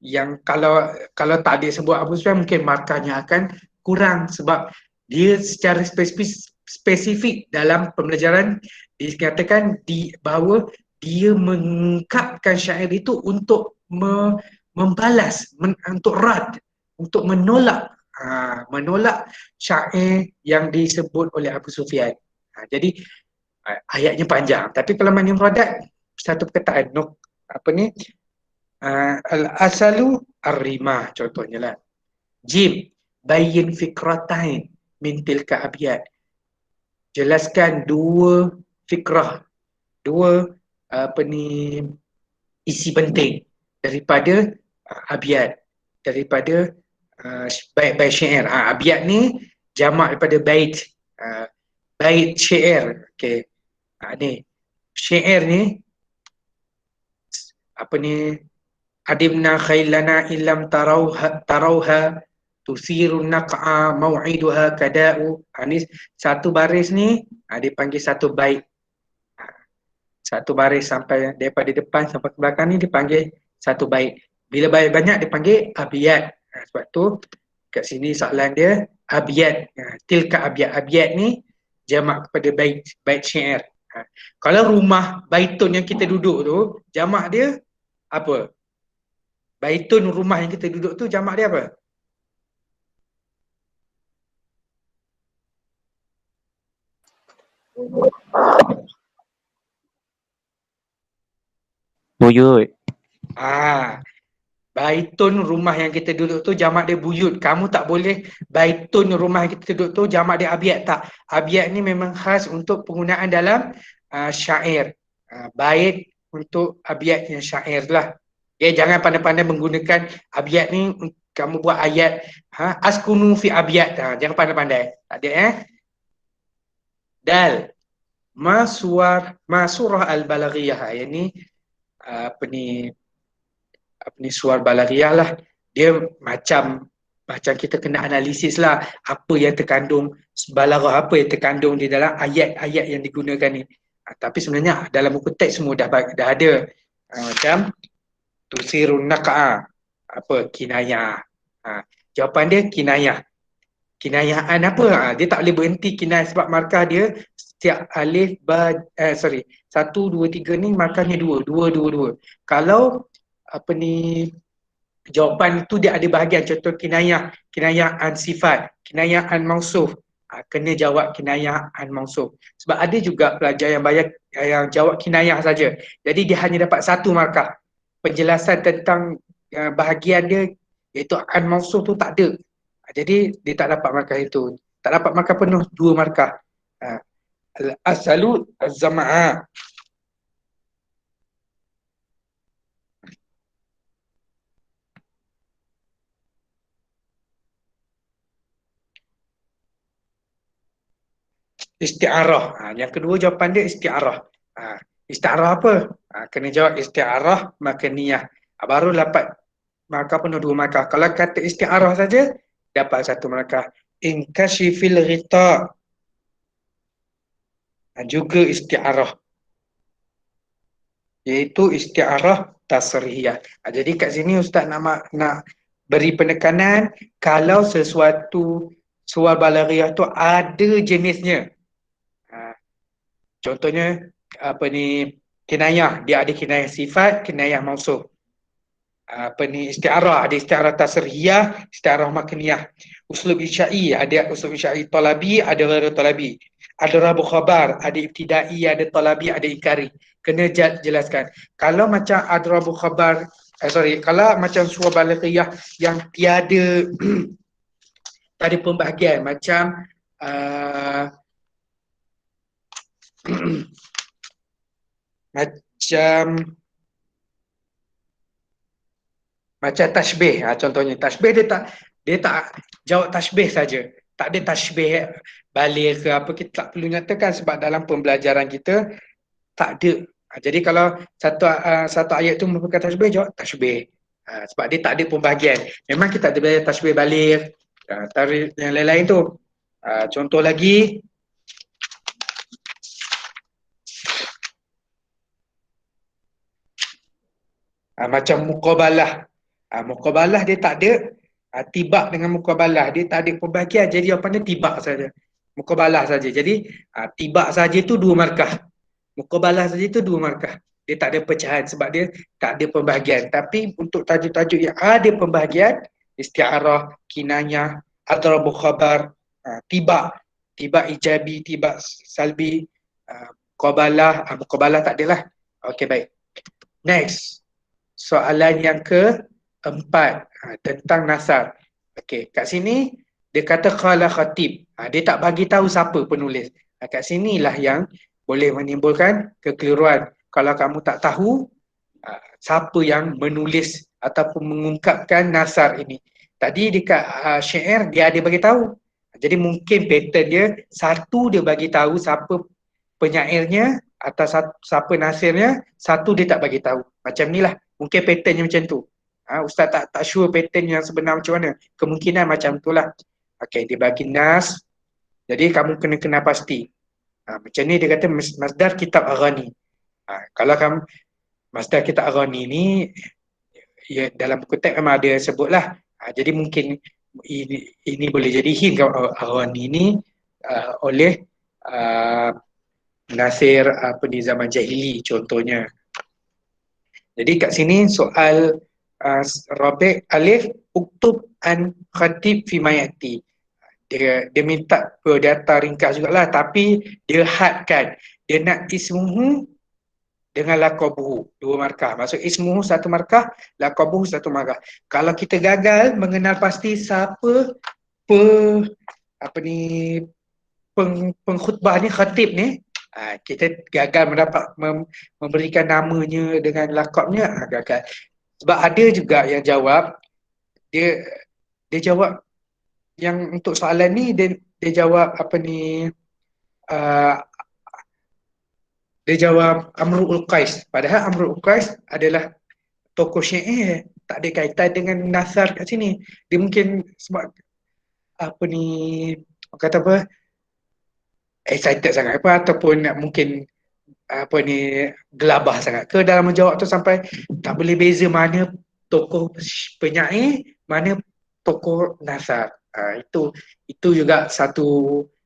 Yang kalau tak ada sebut Abu Sufyan mungkin markahnya akan kurang sebab dia secara spesifik dalam pembelajaran dikatakan bahawa dia mengungkapkan syair itu untuk membalas, untuk rad, untuk menolak syair yang disebut oleh Abu Sufyan. Jadi ayatnya panjang. Tapi kalau manim mufradat satu perkataan al-asalu ar-rimah contohnya lah. Jim bayyin fikratain min tilka abyad. Jelaskan 2 fikrah, 2 isi penting daripada abyad, daripada bait-bait syair. Abyad ni jamak daripada bait syair. Okey. Ni syair ni adimna khailana illam tarauha tusirun naq'a mau'iduha kada'u. Ni satu baris ni dipanggil satu bait. Satu baris sampai daripada depan sampai ke belakang ni dipanggil satu bait. Bila bait banyak dipanggil abyad. Sebab tu kat sini soalan dia abyad. Tilka abyad. Abyad ni jamak kepada bait syair. Kalau rumah baitun yang kita duduk tu, jamak dia apa? Baitun rumah yang kita duduk tu jamak dia apa? Buyut. Baitun rumah yang kita duduk tu jamak dia buyut. Kamu tak boleh baitun rumah yang kita duduk tu jamak dia abyad, tak. Abyad ni memang khas untuk penggunaan dalam syair. Bait untuk abyad yang syair lah. Okay, jangan pandai-pandai menggunakan abyad ni kamu buat ayat askunu fi abyad. Jangan pandai-pandai. Tak ada Dal. Masurah al-balaghiyah. Yang ni apa ni suar balaghiyah lah. Dia macam kita kena analisis lah apa yang terkandung, balaghah apa yang terkandung di dalam ayat-ayat yang digunakan ni. Tapi sebenarnya dalam buku teks semua dah ada. Macam tusirun naq'a, apa kinayah. Jawapan dia kinayah. Kinayahan apa? Dia tak boleh berhenti kinayah sebab markah dia setiap alif satu, dua, tiga ni markahnya dua. Kalau apa ni jawapan tu dia ada bahagian, contoh kinayah an sifat, kinayah an mausuf, kena jawab kinayah an mausuf. Sebab ada juga pelajar yang jawab kinayah saja, jadi dia hanya dapat satu markah. Penjelasan tentang bahagian dia iaitu an mausuf tu tak ada, jadi dia tak dapat markah itu, tak dapat markah penuh, dua markah. Al-asalu az-zama'a. Isti'arah. Yang kedua jawapan dia isti'arah. Isti'arah apa? Kena jawab isti'arah makaniyah. Baru dapat markah penuh, dua markah. Kalau kata isti'arah saja dapat satu markah. Inkashifil ghita. Juga isti'arah. Iaitu isti'arah tasrihiyah. Jadi kat sini Ustaz nak beri penekanan kalau sesuatu suar balaghiyah tu ada jenisnya. Contohnya apa ni kinayah, dia ada kinayah sifat, kinayah mausuf. Apa ni isti'arah, ada isti'arah tasrihiyah, isti'arah makaniyah. Uslub isya'i, ada uslub isya'i talabi, ada ghairu talabi. Ada rabu khabar, ada ibtidai, ada talabi, ada inkari. Kena jelaskan. Kalau macam ada rabu khabar, kalau macam suar balaghiyah yang tiada ada pembahagian macam macam tashbih. Contohnya tashbih dia tak jawab tashbih saja. Tak ada tashbih balik ke apa, kita tak perlu nyatakan sebab dalam pembelajaran kita tak ada. Jadi kalau satu ayat tu merupakan tashbih, jawab tashbih. Sebab dia tak ada pembahagian. Memang kita ada belajar tashbih balik, tarikh yang lain-lain tu. Contoh lagi, macam muqabalah. Muqabalah dia tak ada tibak dengan muqabalah, dia tak ada pembahagian, jadi jawapan dia tibak saja. Muqabalah saja. Jadi tibak saja tu dua markah. Muqabalah saja tu dua markah. Dia tak ada pecahan sebab dia tak ada pembahagian. Tapi untuk tajuk-tajuk yang ada pembahagian, isti'arah, kinayah, adrabu khabar, tibak ijabi, tibak salbi, muqabalah tak adalah. Okey, baik. Next. Soalan yang keempat tentang nasar. Okey, kat sini dia kata qala khatib. Dia tak bagi tahu siapa penulis. Kat sinilah yang boleh menimbulkan kekeliruan. Kalau kamu tak tahu siapa yang menulis ataupun mengungkapkan nasar ini. Tadi dekat syair dia ada bagi tahu. Jadi mungkin pattern dia, satu dia bagi tahu siapa penyairnya atau siapa nasirnya, satu dia tak bagi tahu. Macam ni lah. Mungkin patternnya macam tu. Ustaz tak sure pattern yang sebenar macam mana. Kemungkinan macam tu lah. Okay, dia bagi nas. Jadi kamu kena kenal pasti. Macam ni dia kata masdar kitab Aghani. Kalau kamu masdar kitab Aghani ni, ya, dalam buku teks memang ada sebut lah. Jadi mungkin ini boleh jadi hint kalau Aghani ni oleh Nasir di zaman jahili contohnya. Jadi kat sini soal Rabi' alif uktub an khatib fi mayati. Dia minta data ringkas jugalah, tapi dia hadkan. Dia nak ismuhu dengan laqabuhu, 2 markah. Maksud ismuhu 1 markah, laqabuhu 1 markah. Kalau kita gagal mengenal pasti siapa pe apa ni pengkhutbah ni, khatib ni, kita gagal memberikan namanya dengan lakabnya, gagal. Sebab ada juga yang jawab, dia jawab yang untuk soalan ni, dia jawab apa ni, uh, dia jawab Amrul Qais. Padahal Amrul Qais adalah tokoh syair, tak ada kaitan dengan Nasar kat sini. Dia mungkin sebab apa ni, kata apa, excited sangat apa, ataupun mungkin apa ni, gelabah sangat ke dalam menjawab tu sampai tak boleh beza mana tokoh penyair, mana tokoh Nasar. Itu juga satu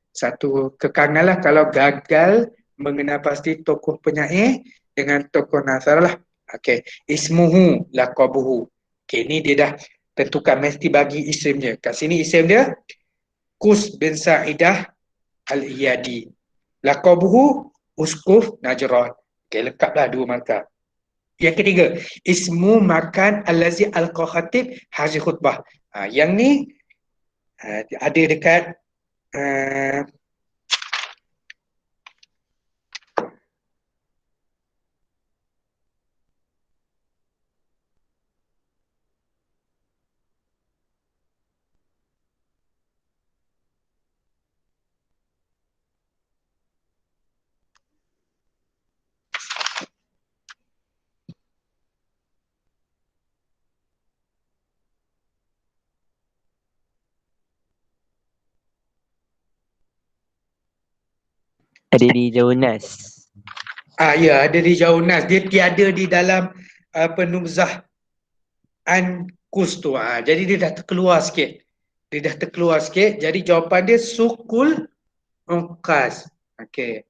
kekangan lah kalau gagal mengenal pasti tokoh penyair dengan tokoh Nasar lah. Okey, ismuhu laqabuhu. Okey, ni dia dah tentukan, mesti bagi isimnya. Kat sini isim dia Qus bin Sa'idah Al-Iyadi. Laqabuhu Uskuf Najran. Okey, lengkaplah 2 markah. Yang ketiga, ismu makan allazi al-khatib hazi khutbah. Yang ni ada dekat Ada di Jaunas. ya, ada di Jaunas. Dia tiada di dalam penubzah an kus tu. Jadi dia dah terkeluar sikit. Jadi jawapan dia sukul ukas. Okey.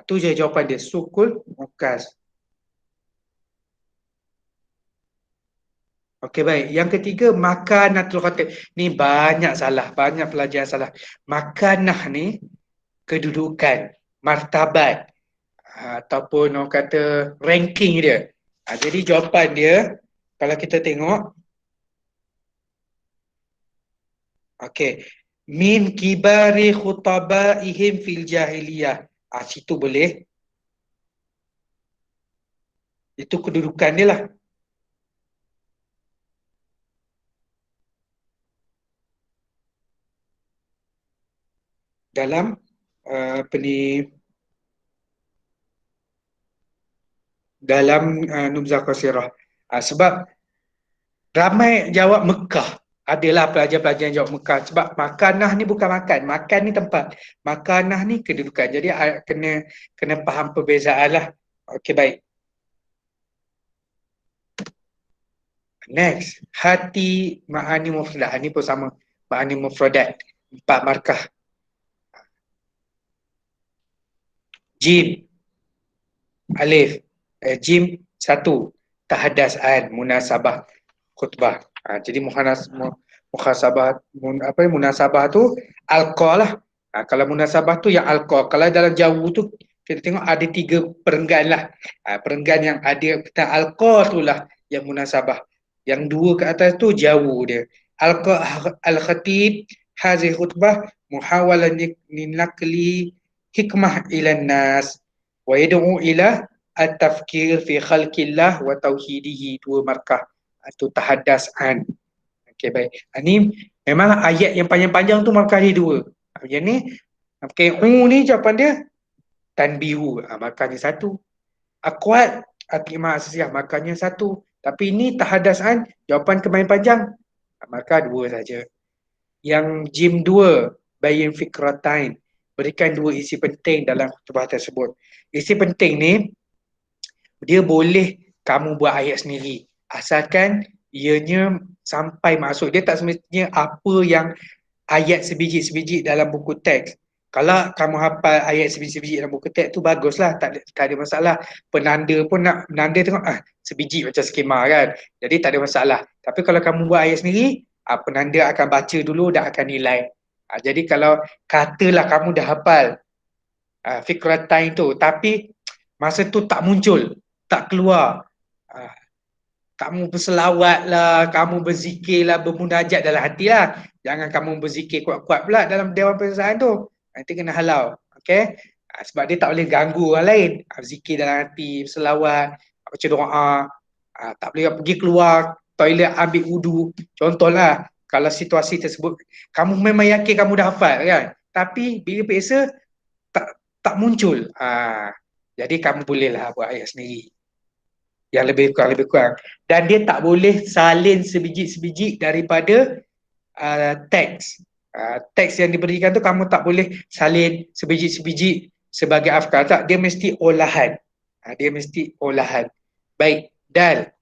Tu je jawapan dia, sukul ukas. Okey, baik. Yang ketiga, makanatul khatib. Ni banyak salah, banyak pelajaran salah. Makanah ni kedudukan, martabat, ataupun orang kata ranking dia. Jadi jawapan dia, kalau kita tengok, okey, min kibari khutabaihim fil jahiliyah. Situ boleh. Itu kedudukan dia lah. Dalam apa ni, dalam Nubzah Qasirah. Sebab ramai jawab Mekah. Adalah pelajar-pelajar yang jawab Mekah. Sebab makanah ni bukan makan. Makan ni tempat. Makanah ni kedudukan. Jadi kena faham perbezaan lah. Okey, baik. Next. Hati ma'ani mufradat. Ini pun sama. Ma'ani mufradat. 4 markah. Jim. Alif. Jim 1. Tahadas'an. Munasabah khutbah. Jadi muhasabah munasabah tu alqa lah. Kalau munasabah tu yang alqa. Kalau dalam Jawa tu kita tengok ada 3 perenggan lah. Perenggan yang ada tentang alqa tu lah yang munasabah. Yang 2 ke atas tu Jawa dia. Alqa al-khatib hazi khutbah muhawalan linakli hikmah ilan nas wa yad'u ila at-tafkir fi khalqillah wa tauhidihi. 2 markah. Itu tahadas'an. Okey, baik. Ini memang ayat yang panjang-panjang tu markah dia 2. Yang ni, ni jawapan dia tanbihu. Markahnya 1. Aqwat atimah asasiyah, markahnya 1. Tapi ini tahadas'an, jawapan kemain panjang, markah 2 saja. Yang jim 2, bayin fikratain, berikan 2 isi penting dalam khutbah tersebut. Isi penting ni, dia boleh kamu buat ayat sendiri. Asalkan ianya sampai maksud. Dia tak semestinya apa yang ayat sebiji-sebiji dalam buku teks. Kalau kamu hafal ayat sebiji-sebiji dalam buku teks tu baguslah, tak ada masalah. Penanda pun nak menanda tengok sebiji macam skema kan. Jadi tak ada masalah. Tapi kalau kamu buat ayat sendiri, penanda akan baca dulu dan akan nilai. Jadi kalau katalah kamu dah hafal fikratain tu, tapi Masa tu tak muncul, tak keluar. Ah, kamu berselawat lah, kamu berzikir lah, bermunajat dalam hati lah. Jangan kamu berzikir kuat-kuat pula dalam Dewan Perasaan tu. Nanti kena halau. Okay? Sebab dia tak boleh ganggu orang lain. Zikir dalam hati, berselawat, baca doa. Tak boleh pergi keluar toilet ambil wudu. Contohlah, kalau situasi tersebut, kamu memang yakin kamu dah hafal kan? Tapi bila periksa, tak muncul. Jadi kamu bolehlah buat ayat sendiri. Yang lebih kurang. Dan dia tak boleh salin sebiji-sebiji daripada teks. Teks yang diberikan tu kamu tak boleh salin sebiji-sebiji sebagai afkar. Tak, dia mesti olahan. Dia mesti olahan. Baik, dal.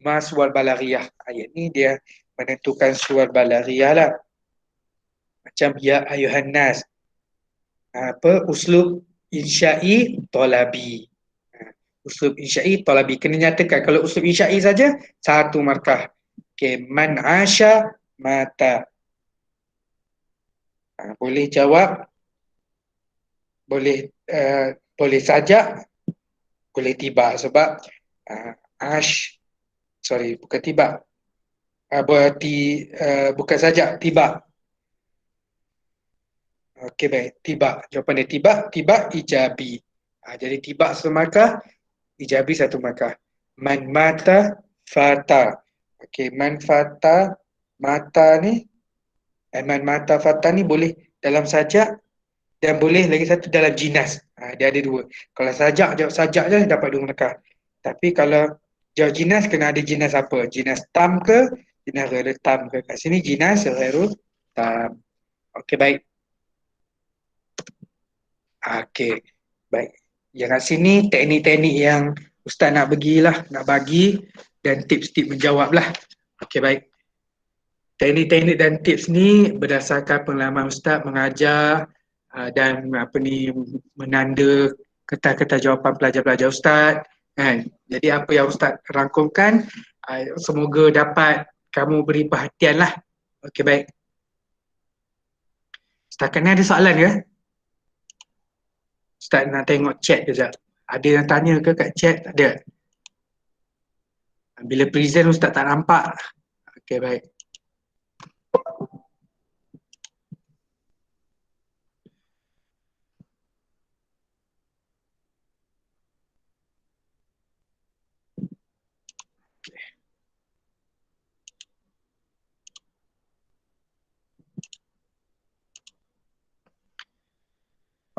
Ma suar balariyah. Ayat ni dia menentukan suar balariyah lah. Macam ya ayuhan nas. Uslub insya'i tolabi. Uslub insya'i tolabi. Kena nyatakan. Kalau uslub insya'i saja, satu markah. Okay. Man asya mata. Boleh jawab. Boleh sajak. Boleh tiba. Sebab bukan tiba. Bukan sajak, tiba. Okey, baik. Tiba. Jawapan dia tiba ijabi. Jadi tiba satu markah, ijabi satu markah. Man mata fata. Okey, man fata, mata ni, man mata fata ni boleh dalam sajak dan boleh lagi satu dalam jinas. Dia ada dua. Kalau jawab sajak je dapat dua markah. Tapi kalau jawab jinas, kena ada jinas apa? Jinas tam ke? Jinas ghairul tam ke? Kat sini jinas ghairul tam. Okey, baik. Okey, baik. Yang kat sini teknik-teknik yang Ustaz nak bagi dan tips-tips menjawab lah. Okey, baik. Teknik-teknik dan tips ni berdasarkan pengalaman Ustaz mengajar dan menanda kertas-kertas jawapan pelajar-pelajar Ustaz. Kan? Jadi apa yang Ustaz rangkumkan, semoga dapat kamu beri perhatian lah. Okey, baik. Setakat ni ada soalan ke? Ustaz nak tengok chat kejap. Ada yang tanya ke kat chat? Tak ada. Bila present Ustaz tak nampak. Okey, baik.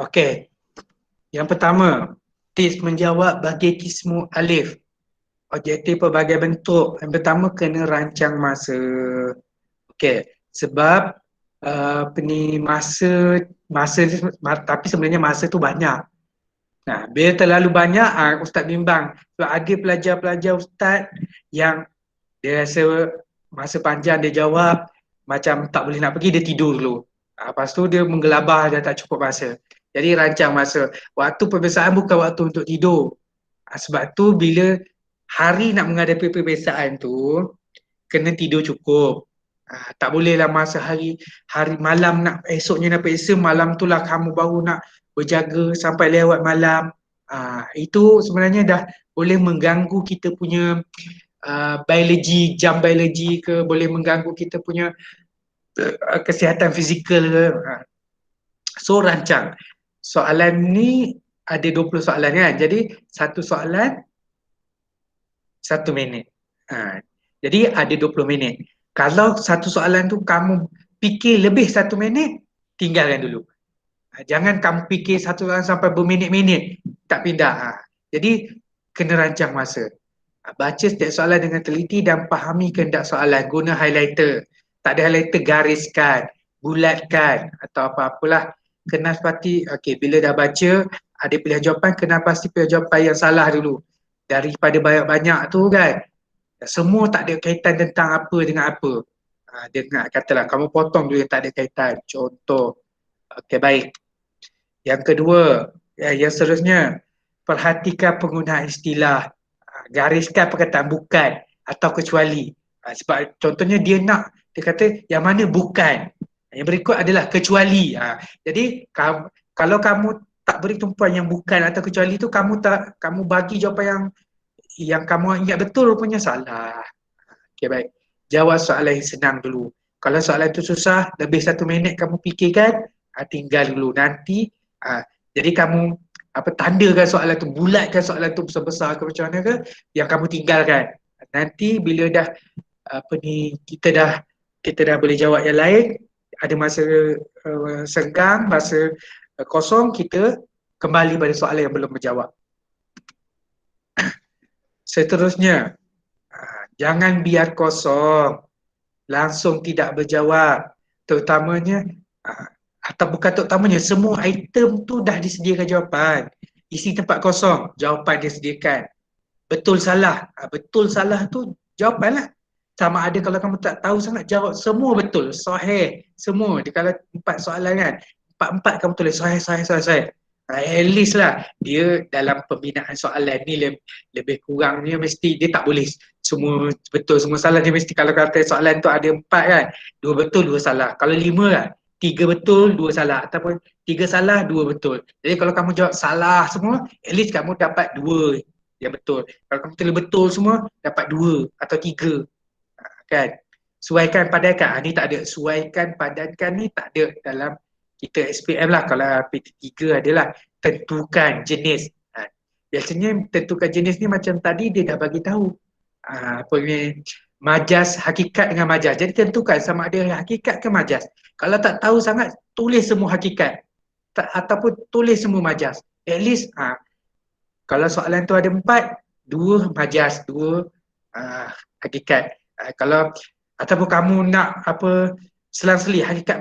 Okey. Yang pertama, tips menjawab bagi kismu alif. Objektif pelbagai bentuk. Yang pertama, kena rancang masa. Okey, sebab masa tapi sebenarnya masa tu banyak. Nah, bila terlalu banyak, Ustaz bimbang. Sebab ada pelajar-pelajar Ustaz yang dia rasa masa panjang dia jawab, macam tak boleh nak pergi, dia tidur dulu. Lepas tu dia menggelabah, dia tak cukup masa. Jadi rancang masa. Waktu peperiksaan bukan waktu untuk tidur. Sebab tu bila hari nak menghadapi peperiksaan tu, kena tidur cukup. Tak bolehlah masa hari malam nak esoknya nak periksa, malam tu lah kamu baru nak berjaga sampai lewat malam. Itu sebenarnya dah boleh mengganggu kita punya biologi, jam biologi ke, boleh mengganggu kita punya kesihatan fizikal ke. So rancang. Soalan ni ada 20 soalan kan. Jadi satu soalan 1 minit. Jadi ada 20 minit. Kalau satu soalan tu kamu fikir lebih 1 minit, tinggalkan dulu. Jangan kamu fikir satu soalan sampai berminit-minit, tak pindah. Jadi kena rancang masa. Baca setiap soalan dengan teliti dan fahami kehendak soalan. Guna highlighter. Tak ada highlighter, gariskan, bulatkan atau apa-apalah. Kenal pasti, bila dah baca, ada pilihan jawapan, kenal pasti pilihan jawapan yang salah dulu. Daripada banyak-banyak tu kan, semua tak ada kaitan tentang apa dengan apa. Dia nak katalah, kamu potong dulu yang tak ada kaitan. Contoh. Okey, baik. Yang kedua, yang seterusnya, perhatikan penggunaan istilah. Gariskan perkataan bukan atau kecuali. Sebab contohnya dia kata yang mana bukan. Yang berikut adalah kecuali. Jadi kalau kamu tak beri tumpuan yang bukan atau kecuali tu kamu bagi jawapan yang kamu ingat betul rupanya salah. Okey, baik. Jawab soalan yang senang dulu. Kalau soalan tu susah, lebih 1 minit kamu fikirkan, tinggal dulu. Nanti, jadi kamu tandakan soalan tu, bulatkan soalan tu besar-besar ke macam mana ke, yang kamu tinggalkan. Nanti bila dah kita dah boleh jawab yang lain, ada masa senggang, masa kosong, kita kembali pada soalan yang belum menjawab. Seterusnya, jangan biar kosong, langsung tidak berjawab. Terutamanya, atau bukan terutamanya, semua item tu dah disediakan jawapan. Isi tempat kosong, jawapan disediakan. Betul salah, betul salah tu jawapanlah. Sama ada kalau kamu tak tahu sangat, jawab semua betul, sahih, semua. Kalau 4 soalan kan, 4-4 kamu tulis sahih, sahih, sahih, sahih. At least lah, dia dalam pembinaan soalan ni lebih kurangnya mesti dia tak boleh semua betul, semua salah. Dia mesti kalau kata soalan tu ada 4 kan, 2 betul, 2 salah. Kalau 5 lah, 3 betul, 2 salah. Ataupun 3 salah, 2 betul. Jadi kalau kamu jawab salah semua, at least kamu dapat 2 yang betul. Kalau kamu tulis betul semua, dapat 2 atau 3. Kan? Suaikan padankan. Ni tak ada. Suaikan padankan ni tak ada dalam kita SPM lah. Kalau PT3 adalah tentukan jenis. Biasanya tentukan jenis ni macam tadi dia dah bagi tahu. Apa ni? Majas, hakikat dengan majas. Jadi tentukan sama ada hakikat ke majas. Kalau tak tahu sangat, tulis semua hakikat. Ataupun tulis semua majas. At least, kalau soalan tu ada 4, 2 majas, 2 hakikat. Kalau ataupun kamu nak selang-seling hakikat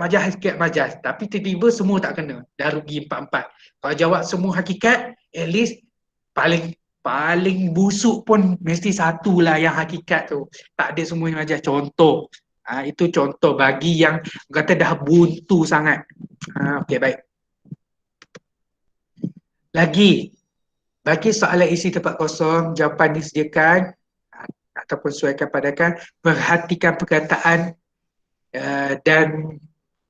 majas, tapi tiba-tiba semua tak kena, dah rugi 4-4. Kalau jawab semua hakikat, at least paling busuk pun mesti satu lah yang hakikat tu, tak ada semua yang majas. Contoh, itu contoh bagi yang kata dah buntu sangat. Okey, baik. Lagi, bagi soalan isi tempat kosong, jawapan disediakan ataupun sesuaikan padankan, perhatikan perkataan dan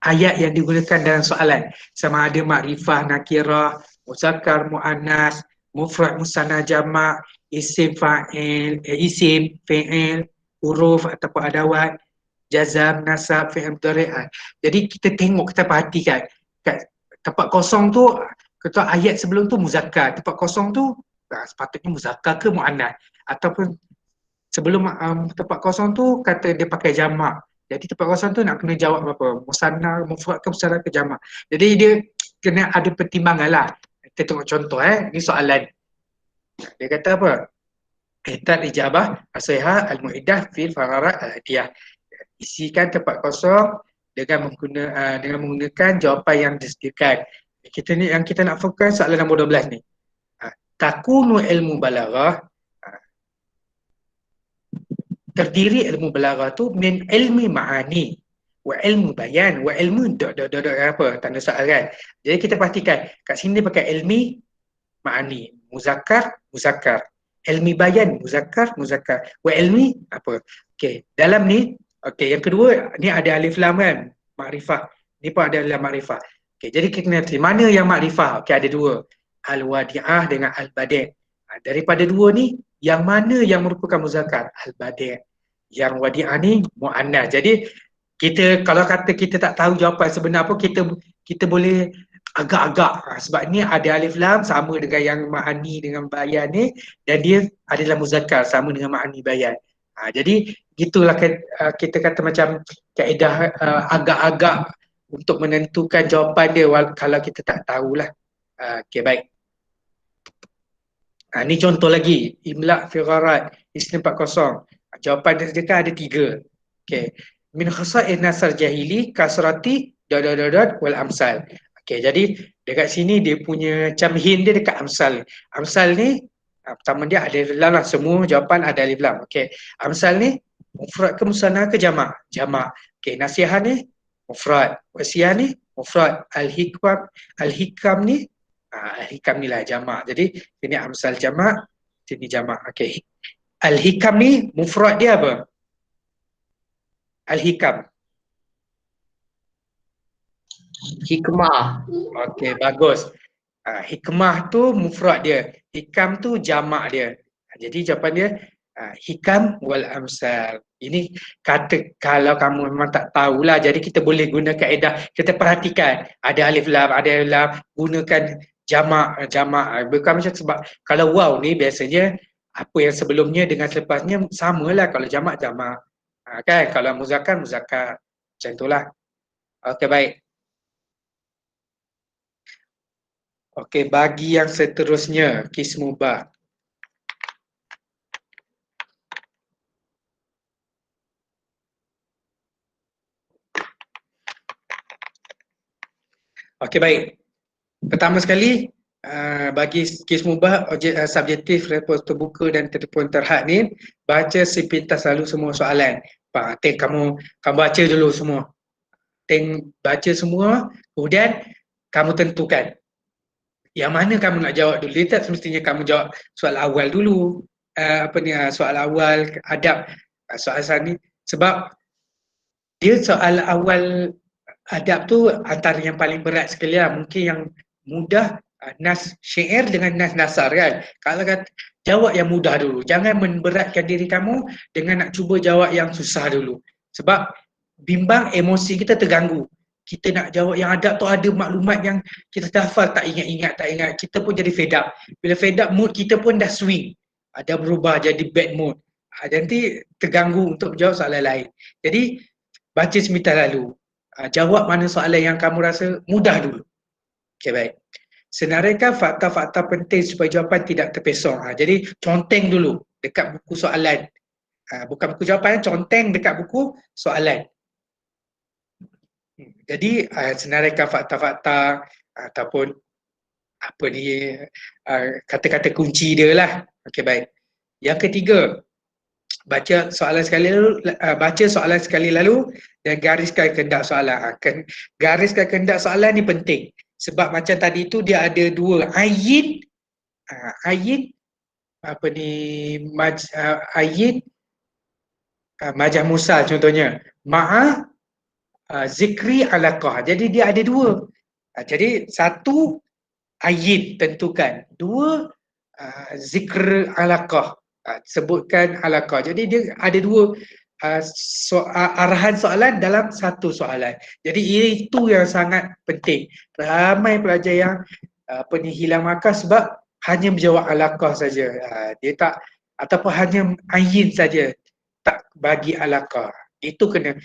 ayat yang digunakan dalam soalan. Sama ada makrifah, nakirah, muzakkar, muannas, mufrad, musanna, jamak, isim, fa'il, isim, fi'il, huruf ataupun adawat, jazam, nasab, fi'il mudhari'. Jadi kita tengok, kita perhatikan kat tempat kosong tu, kata ayat sebelum tu muzakkar, tempat kosong tu sepatutnya muzakkar ke muannas, ataupun sebelum tempat kosong tu kata dia pakai jamak. Jadi tempat kosong tu nak kena jawab apa? Musanna, mufrad ke musanna ke jamak. Jadi dia kena ada pertimbangan lah. Kita tengok contoh ni soalan. Dia kata apa? Kitab ijabah as-sihah al-mu'iddah fil fararat al-hadiyah. Isikan tempat kosong dengan menggunakan jawapan yang disediakan. Kita ni yang kita nak fokus soalan nombor 12 ni. Takunu ilmu balaghah, terdiri ilmu balaghah tu min ilmi ma'ani wa ilmu bayan wa ilmu apa tanda soal kan. Jadi kita perhatikan kat sini dia pakai ilmi ma'ani, muzakkar, ilmi bayan, muzakkar, wa ilmi apa. Okey, dalam ni yang kedua ni ada alif lam kan, makrifah. Ni pun ada lam makrifah. Okey, jadi kita kena mana yang makrifah? Okey, ada 2. Al-wadi'ah dengan al-badi'. Daripada 2 ni, yang mana yang merupakan muzakkar? Al-badi'. Yang wadi'ah ni muannas. Jadi kita kalau kata kita tak tahu jawapan sebenar pun kita boleh agak-agak sebab ni ada alif lam sama dengan yang ma'ani dengan bayan ni, dan dia adalah muzakkar sama dengan ma'ani bayan. Jadi gitulah kita kata macam kaedah agak-agak untuk menentukan jawapan dia kalau kita tak tahulah. Okey, baik. Ni contoh lagi, imla' figharat, isi tempat kosong. Jawapan dia disediakan ada 3. Okey. Min khasa'is nasar jahili kasrati wal amsal. Okey, jadi dekat sini dia punya macam hint dia dekat amsal. Amsal ni pertama dia ada alif lam lah, semua jawapan ada alif lam. Okey. Amsal ni mufrad ke musanna ke jamak? Jamak. Okey, nasihat ni mufrad, wasiah ni mufrad, al-hikam ni al-hikam ni lah jamak. Jadi ini amsal jamak, sini jamak. Okey. Al-hikam ni mufrad dia apa? Al-hikam. Hikmah. Okey, bagus. Hikmah tu mufrad dia, hikam tu jamak dia. Jadi jawapan dia hikam wal amsal. Ini kata kalau kamu memang tak tahulah, jadi kita boleh guna kaedah. Kita perhatikan ada alif lam, gunakan jamak. Bukan macam sebab kalau waw ni biasanya apa yang sebelumnya dengan selepasnya samalah. Kalau jamak kan, kalau muzakkar macam itulah. Okey, baik. Okey, bagi yang seterusnya, kismubah. Okey, baik. Pertama sekali, bagi kismubah, objek subjektif, respons terbuka dan telefon terhad ni, baca sepintas lalu semua soalan. Kamu baca dulu semua. Baca semua, kemudian kamu tentukan yang mana kamu nak jawab dulu. Dia tak semestinya kamu jawab soal awal dulu. Soal awal adab, soal ni. Sebab dia soal awal adab tu antara yang paling berat sekali lah. Mungkin yang mudah nas syair dengan nas nasar kan. Kalau kata jawab yang mudah dulu. Jangan memberatkan diri kamu dengan nak cuba jawab yang susah dulu. Sebab bimbang, emosi kita terganggu. Kita nak jawab yang adab tu ada maklumat yang kita dah hafal, tak ingat. Kita pun jadi fed up. Bila fed up, mood kita pun dah swing. Dah berubah jadi bad mood. Nanti terganggu untuk menjawab soalan lain. Jadi baca seminta lalu. Jawab mana soalan yang kamu rasa mudah dulu. Okey, baik. Senaraikan fakta-fakta penting supaya jawapan tidak terpesong. Jadi conteng dulu dekat buku soalan. Bukan buku jawapan, conteng dekat buku soalan. Jadi senaraikan fakta-fakta ataupun apa ni kata-kata kunci dia lah. Okey, baik. Yang ketiga, baca soalan sekali lalu dan gariskan kehendak soalan. Gariskan kehendak soalan ni penting sebab macam tadi tu dia ada dua ayin majah mursal contohnya, ma'a zikri alaqah. Jadi dia ada dua. Jadi satu ayin tentukan, dua zikr alaqah, sebutkan alaqah. Jadi dia ada dua arahan soalan dalam satu soalan. Jadi itu yang sangat penting. Ramai pelajar yang hilang markah sebab hanya menjawab alaqah saja. Dia tak, ataupun hanya ayin saja, tak bagi alaqah. Itu kena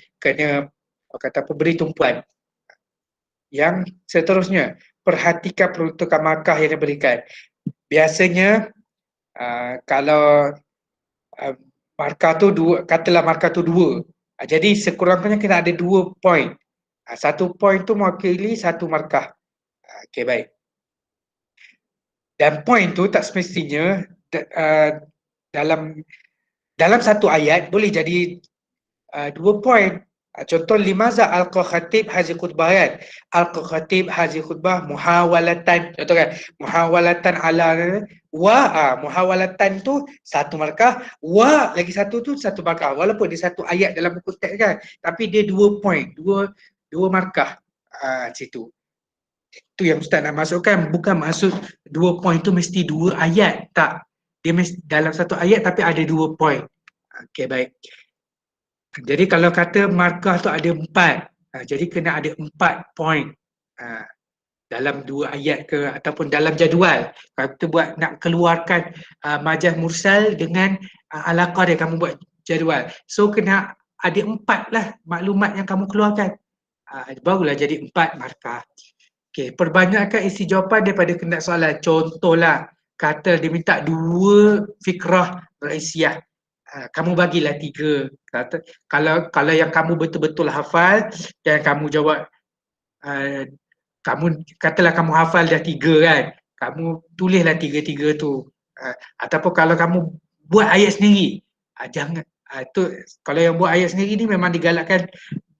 beri tumpuan. Yang seterusnya, perhatikan peruntukan markah yang diberikan. Biasanya kalau markah tu dua, katalah markah tu 2. Jadi sekurang-kurangnya kena ada 2 poin. 1 poin tu mewakili 1 markah. Okey, baik. Dan poin tu tak semestinya dalam satu ayat boleh jadi 2 poin. Contoh limaza alqa khatib hazi khutbah kan. Alqa khatib hazi khutbah muhawalatan. Contoh kan, muhawalatan ala muhawalatan tu 1 markah, wa lagi satu tu 1 markah. Walaupun dia satu ayat dalam buku teks kan, tapi dia 2 poin, 2 markah situ. Itu yang Ustaz nak masukkan, bukan maksud 2 poin tu mesti 2 ayat, tak. Dia mesti dalam satu ayat tapi ada 2 poin. Okey, baik. Jadi kalau kata markah tu ada 4, jadi kena ada 4 poin dalam 2 ayat ke ataupun dalam jadual. Kalau kita buat nak keluarkan majaz mursal dengan alaqah dia, kamu buat jadual. So kena ada 4 lah maklumat yang kamu keluarkan. Barulah jadi 4 markah. Okey, perbanyakkan isi jawapan daripada kehendak soalan. Contohlah, kata dia minta 2 fikrah raisiah. Kamu bagilah 3. Kalau yang kamu betul-betul hafal dan kamu jawab, kamu katalah kamu hafal dah 3 kan, kamu tulislah 3 tu. Ataupun kalau kamu buat ayat sendiri, jangan tu, kalau yang buat ayat sendiri ni memang digalakkan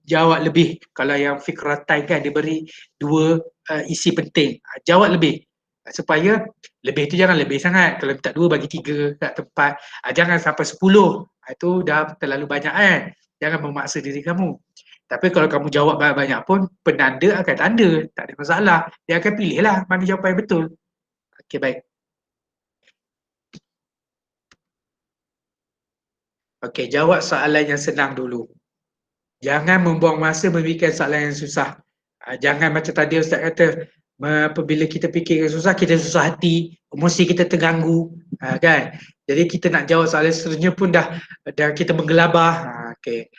jawab lebih. Kalau yang fikratain kan dia beri 2 isi penting, jawab lebih. Supaya lebih tu jangan lebih sangat. Kalau minta 2 bagi 3 kat tempat, jangan sampai 10. Itu dah terlalu banyak kan. Jangan memaksa diri kamu. Tapi kalau kamu jawab banyak-banyak pun, penanda akan tanda, tak ada masalah. Dia akan pilih lah mana jawapan yang betul. Okey, baik. Okey, jawab soalan yang senang dulu. Jangan membuang masa memikirkan soalan yang susah. Jangan macam tadi Ustaz kata, apabila kita fikir yang susah, kita susah hati, emosi kita terganggu, kan? Jadi kita nak jawab soalan seterusnya pun dah kita menggelabah. Okey.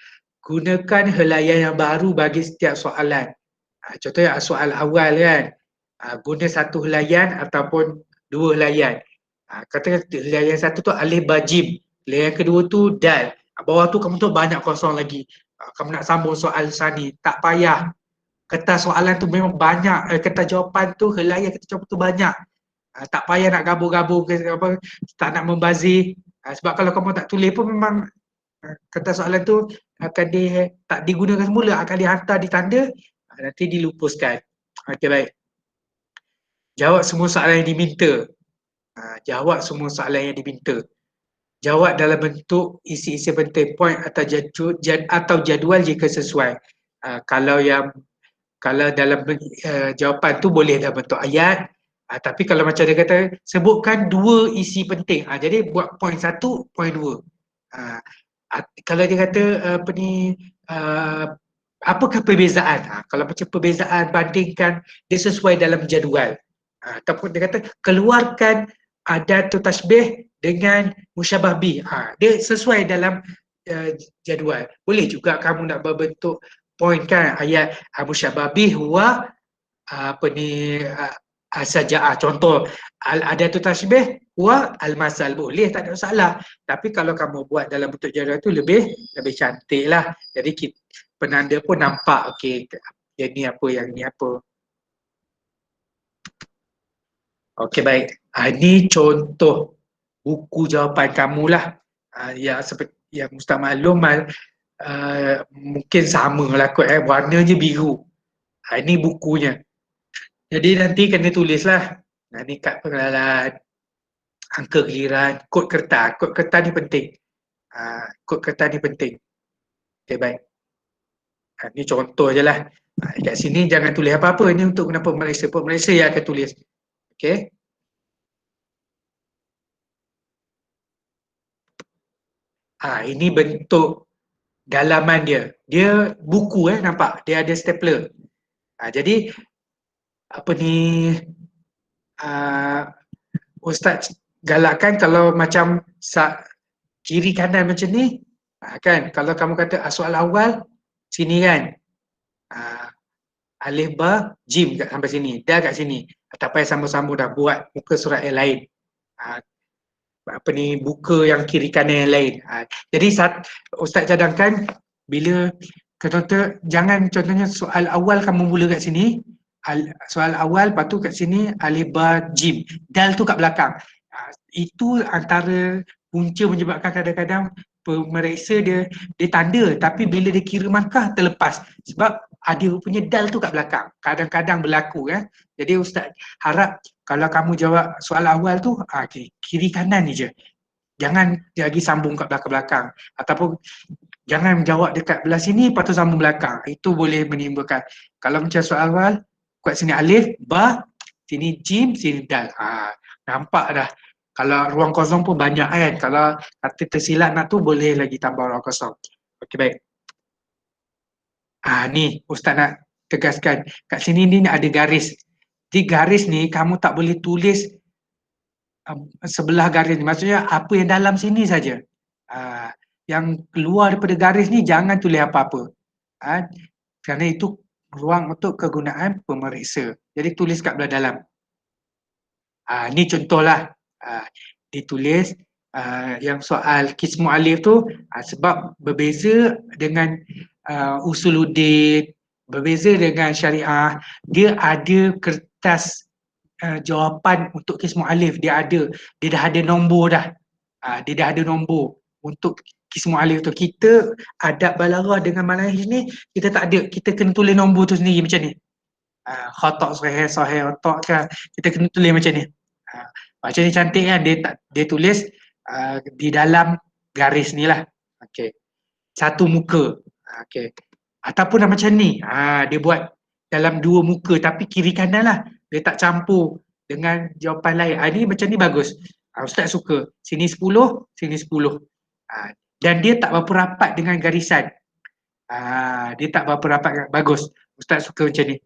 Gunakan helaian yang baru bagi setiap soalan. Contohnya soal awal kan, guna satu helaian ataupun dua helaian. Katakan helaian satu tu alif ba jim, helaian kedua tu dal. Bawah tu kamu tu banyak kosong lagi. Kamu nak sambung soal sani, tak payah. Kertas soalan tu memang banyak, kertas jawapan tu, helaian kertas jawapan tu banyak. Tak payah nak gabung-gabung ke apa, tak nak membazir. Sebab kalau kamu tak tulis pun memang kertas soalan tu akan tak digunakan semula, akan dihantar ditanda, nanti dilupuskan. Okey, baik. Jawab semua soalan yang diminta. Jawab semua soalan yang diminta. Jawab dalam bentuk isi-isi penting, point atau jadual jika sesuai. Kalau dalam jawapan tu boleh dalam bentuk ayat, tapi kalau macam dia kata sebutkan dua isi penting, jadi buat point satu, point dua. Kalau dia kata apa ni, apakah perbezaan? Kalau macam perbezaan bandingkan, dia sesuai dalam jadual. Ataupun dia kata keluarkan adatul tasbih dengan musyabah bih. Dia sesuai dalam jadual. Boleh juga kamu nak berbentuk point kan, ayat musyabah bih wa apa ni saja'ah. Contoh adatul tasbih wa al-masal, boleh, tak ada masalah. Tapi kalau kamu buat dalam bentuk jadual tu lebih cantik lah. Jadi penanda pun nampak, okey, yang ni apa, yang ni apa. Okey, baik. Ini contoh buku jawapan kamu lah. Yang seperti yang Ustaz maklum, mungkin sama lah kot, warnanya biru. Ini bukunya. Jadi nanti kena tulis lah. Ini kad pengenalan, angka giliran, kod kertas. Kod kertas ni penting. Kod kertas ni penting. Okey, baik. Ini contoh je lah. Kat sini jangan tulis apa-apa. Ini untuk kenapa Malaysia. Malaysia yang akan tulis. Okey. Ini bentuk dalaman dia. Dia buku nampak. Dia ada stapler. Jadi apa ni, Ustaz galakkan kalau macam kiri kanan macam ni, kan, kalau kamu kata soal awal sini kan, alif ba jim kat sampai sini, dah kat sini, tak payah sambung-sambung dah, buat muka surat yang lain, apa ni, buka yang kiri kanan yang lain. Jadi Ustaz cadangkan bila jangan contohnya soal awal kamu mula kat sini, soal awal, lepas tu kat sini alif ba jim, dal tu kat belakang. Itu antara punca menyebabkan kadang-kadang pemeriksa dia tanda, tapi bila dia kira markah terlepas sebab ada punya dal tu kat belakang. Kadang-kadang berlaku kan. Jadi Ustaz harap kalau kamu jawab soal awal tu, kiri kanan ni je. Jangan lagi sambung kat belakang-belakang. Ataupun jangan jawab dekat belah sini lepas tu sambung belakang. Itu boleh menimbulkan. Kalau macam soal awal, kat sini alif, ba, sini jim, sini dal. Nampak dah. Kalau ruang kosong pun banyak kan. Kalau kata tersilap nak tu, boleh lagi tambah ruang kosong. Okey, baik. Ni Ustaz nak tegaskan. Kat sini ni ada garis. Di garis ni kamu tak boleh tulis sebelah garis ni. Maksudnya apa yang dalam sini saja. Yang keluar daripada garis ni jangan tulis apa-apa. Kerana itu ruang untuk kegunaan pemeriksa. Jadi tulis kat belah dalam. Ni contohlah. Ditulis yang soal Qismu Alif tu, sebab berbeza dengan Usuluddin, berbeza dengan Syariah, dia ada kertas jawapan untuk Qismu Alif, dia dah ada nombor dah. Dia dah ada nombor untuk Qismu Alif tu. Kita adab balaghah dengan manhaj ni kita tak ada, kita kena tulis nombor tu sendiri macam ni. Khata' sahih khata' kan, kita kena tulis macam ni. Macam ni cantik kan, dia tulis di dalam garis ni lah. Okey. Satu muka. Okey. Ataupun macam ni, dia buat dalam dua muka tapi kiri kanan lah. Dia tak campur dengan jawapan lain. Ini macam ni bagus. Ustaz suka. Sini 10, sini 10. Dan dia tak berapa rapat dengan garisan. Dia tak berapa rapat. Bagus. Ustaz suka macam ni.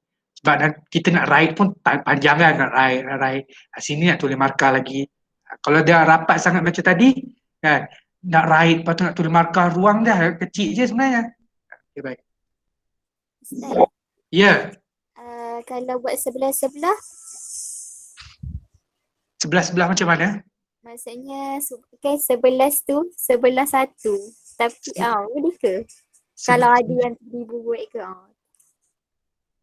Sebab kita nak write pun panjang kan, nak write. Sini nak tulis markah lagi. Kalau dia rapat sangat macam tadi, kan, nak write, lepas tu nak tulis markah, ruang dah kecil je sebenarnya. Okay, baik. Ustaz, Ya, kalau buat sebelah-sebelah, sebelah-sebelah macam mana? maksudnya kan 11 tu sebelah 1. Tapi boleh ke? Kalau ada yang ibu buat ke?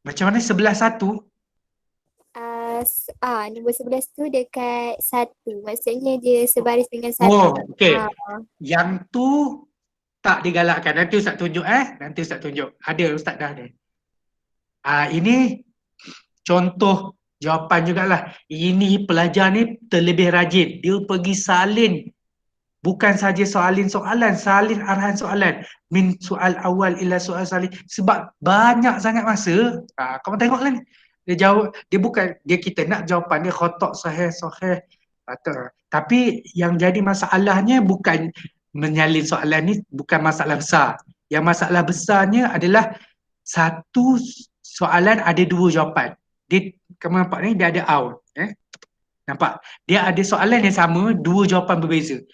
Macam mana sebelah 1? Nombor 11 tu dekat 1. Maksudnya dia sebaris dengan 1. Oh, okey. Yang tu tak digalakkan. Nanti Ustaz tunjuk Nanti Ustaz tunjuk. Ada Ustaz dah ada. Ini contoh jawapan jugalah. Ini pelajar ni terlebih rajin. Dia pergi salin. Bukan saja salin arahan soalan. Min soal awal ila soal salin. Sebab banyak sangat masa. Kamu tengoklah ni. Dia jawab, kita nak jawapan dia khotok sahih. Tapi yang jadi masalahnya bukan menyalin soalan ni, bukan masalah besar. Yang masalah besarnya adalah satu soalan ada dua jawapan. Kamu nampak ni, dia ada out. Nampak? Dia ada soalan yang sama, dua jawapan berbeza.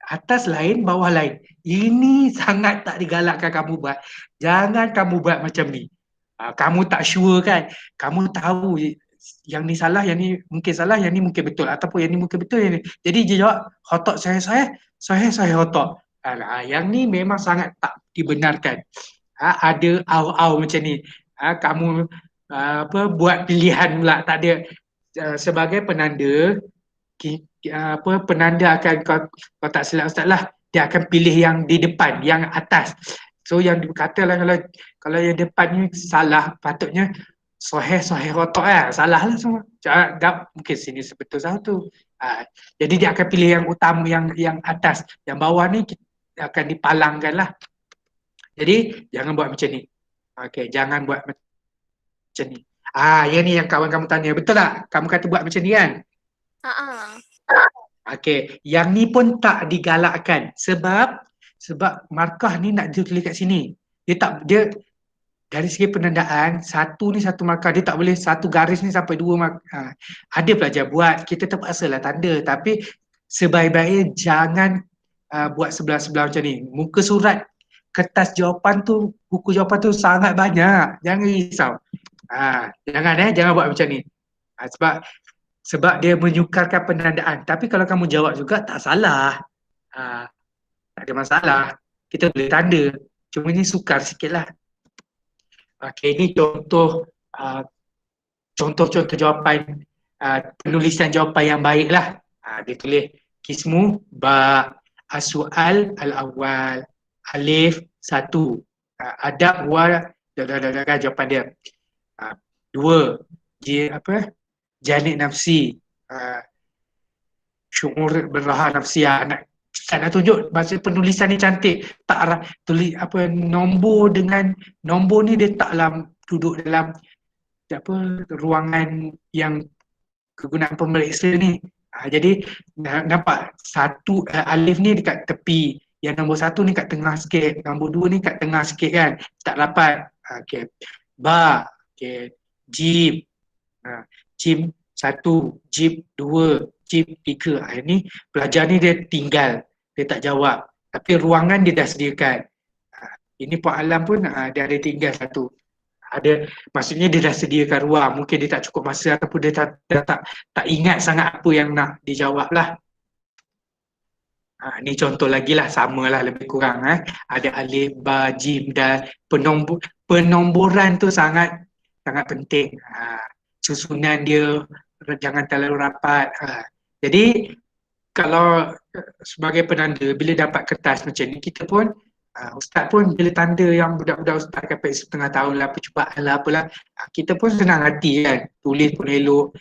Atas lain, bawah lain. Ini sangat tak digalakkan kamu buat. Jangan kamu buat macam ni. Kamu tak sure kan? Kamu tahu yang ni salah, yang ni mungkin salah, yang ni mungkin betul. Ataupun yang ni mungkin betul, yang ni. Jadi dia jawab, khotok sahih khotok. Yang ni memang sangat tak dibenarkan. Ada aw macam ni. Kamu buat pilihan pula, tak ada. Sebagai penanda, penanda akan kau tak silap Ustaz lah, dia akan pilih yang di depan, yang atas. So yang dikatalah kalau yang depan ni salah, patutnya sahih khotok salah lah semua. Mungkin sini sebetul satu. Jadi dia akan pilih yang utama, yang atas. Yang bawah ni akan dipalangkan lah. Jadi jangan buat macam ni. Okey, jangan buat macam ni. Yang ni yang kawan kamu tanya, betul tak? Kamu kata buat macam ni kan? Okey, yang ni pun tak digalakkan sebab markah ni nak ditulis kat sini. Dia dari segi penandaan, satu markah, dia tak boleh satu garis ni sampai dua markah. Ada pelajar buat, kita terpaksalah tanda, tapi sebaik-baiknya jangan buat sebelah-sebelah macam ni. Muka surat kertas jawapan tu, buku jawapan tu sangat banyak. Jangan risau. Jangan buat macam ni. Sebab dia menyukarkan penandaan. Tapi kalau kamu jawab juga tak salah. Tak ada masalah. Kita boleh tanda. Cuma ni sukar sikit lah. Okey, ini contoh-contoh jawapan, penulisan jawapan yang baik lah. Dia tulis kismu ba as-su'al al-awwal alif 1. Adab wa jawapan dia. 2. Janib nafsi, syu'ur beraha nafsi. Nak tunjuk bahasa penulisan ni cantik. Tak tulis nombor ni dia taklah duduk dalam ruangan yang kegunaan pemeriksa ni. Jadi nampak satu alif ni dekat tepi, yang nombor 1 ni kat tengah sikit, nombor 2 ni kat tengah sikit kan, tak rapat. Okey. Ba, okey. Jim. Jim 1, Jim 2, Jim 3. Ini pelajar ni dia tinggal, dia tak jawab. Tapi ruangan dia dah sediakan. Ini Pak Alam pun dia ada tinggal satu. Maksudnya dia dah sediakan ruang. Mungkin dia tak cukup masa ataupun dia tak ingat sangat apa yang nak dijawab lah. Ini contoh lagi lah, sama lah lebih kurang. Ada alif, ba, jim dan penomboran tu sangat penting. Susunan dia jangan terlalu rapat. Jadi kalau sebagai penanda, bila dapat kertas macam ni, kita pun Ustaz pun bila tanda yang budak-budak Ustaz dapat setengah tahun lah, percubaan lah apalah, kita pun senang hati kan, tulis pun elok,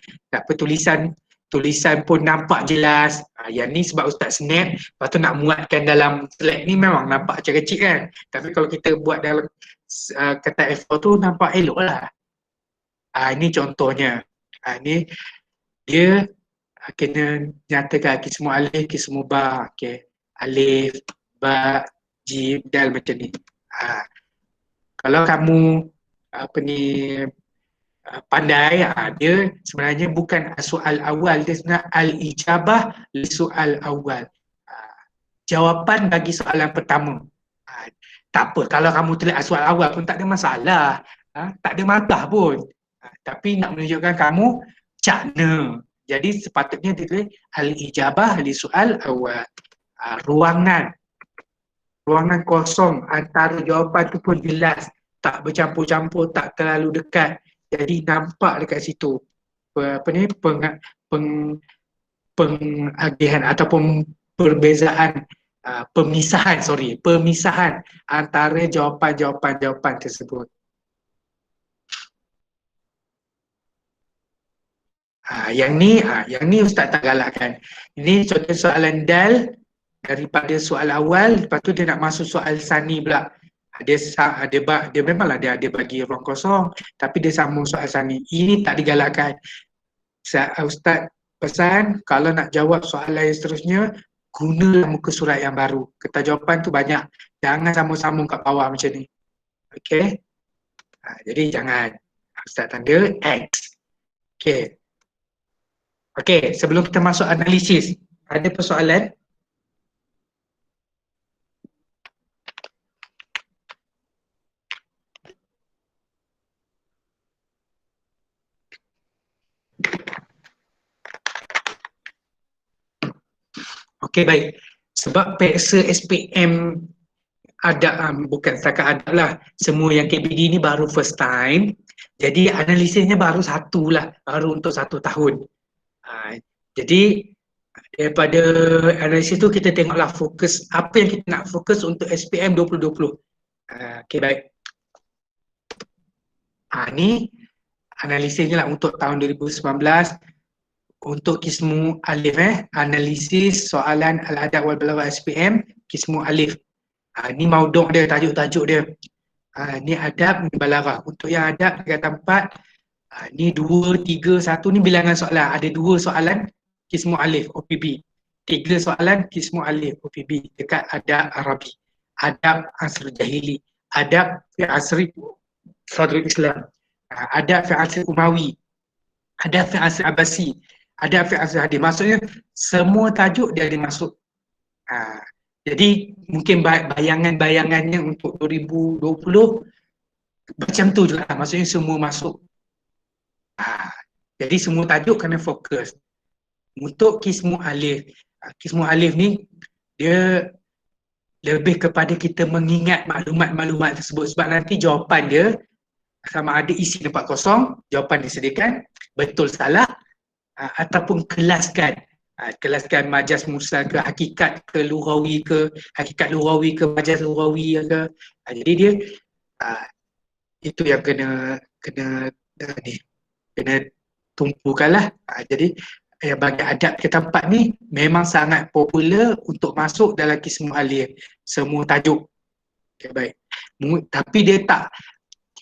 tulisan pun nampak jelas. Yang ni sebab Ustaz snap, lepas tu nak muatkan dalam slide ni memang nampak kecil-kecil kan. Tapi kalau kita buat dalam kata F4 tu nampak elok lah. Ini contohnya. Ini dia kena nyatakan kismu alif, kismu ba. Okay. Alif, ba, jim, dal macam ni. Kalau kamu pandai, dia sebenarnya bukan soal awal, dia sebenarnya al-ijabah li soal awal. Jawapan bagi soalan pertama. Tak apa, kalau kamu tulis soal awal pun tak ada masalah. Tak ada masalah pun. Tapi nak menunjukkan kamu cakna. Jadi sepatutnya ditulis al-ijabah li soal awal. Ruangan kosong antara jawapan tu pun jelas, tak bercampur-campur, tak terlalu dekat. Jadi nampak dekat situ pengagihan ataupun perbezaan, pemisahan antara jawapan tersebut. Yang ni Ustaz tak galakkan. Ini contoh soalan dal daripada soal awal, lepas tu dia nak masuk soal sani pula. Dia memanglah dia ada bagi ruang kosong, tapi dia sambung soal sani. Ini tak digalakkan. Ustaz pesan kalau nak jawab soalan yang seterusnya, gunalah muka surat yang baru. Kertas jawapan tu banyak. Jangan sambung-sambung kat bawah macam ni. Okey? Jadi jangan. Ustaz tanda X. Okey. Okey, sebelum kita masuk analisis, ada persoalan? Okey, baik. Sebab peksa SPM bukan setakat adab lah. Semua yang KBD ni baru first time. Jadi analisisnya baru satu lah. Baru untuk 1 tahun. Jadi daripada analisis tu kita tengoklah fokus. Apa yang kita nak fokus untuk SPM 2020. Okey, baik. Ni analisisnya lah untuk tahun 2019. Untuk kismu alif, analisis soalan al-adab wal balaghah SPM kismu alif. Ni maudhu' dia, tajuk-tajuk dia. Ni adab, ni balaghah. Untuk yang adab dia kata 4. Ni 2, 3, 1 ni bilangan soalan. Ada 2 soalan kismu alif OPB. 3 soalan kismu alif OPB dekat adab Arabi. Adab asr jahili. Adab fi asri sadrul Islam. Adab fi asr Umawi. Adab fi asr Abbasi. Ada fi'il hadis. Maksudnya semua tajuk dia ada masuk. Jadi mungkin bayangannya untuk 2020 macam tu juga. Maksudnya semua masuk. Jadi semua tajuk kena fokus. Untuk kismu alif. Kismu alif ni dia lebih kepada kita mengingat maklumat-maklumat tersebut. Sebab nanti jawapan dia sama ada isi tempat kosong, jawapan disediakan, betul salah, ataupun kelaskan majas mursal ke hakikat ke lughawi ke hakikat lughawi ke majas lughawi ke. Jadi dia itu yang kena tumpukanlah. Jadi bagi adab kita 4 ni memang sangat popular untuk masuk dalam kismu alif semua tajuk. Okay, baik. Tapi dia tak,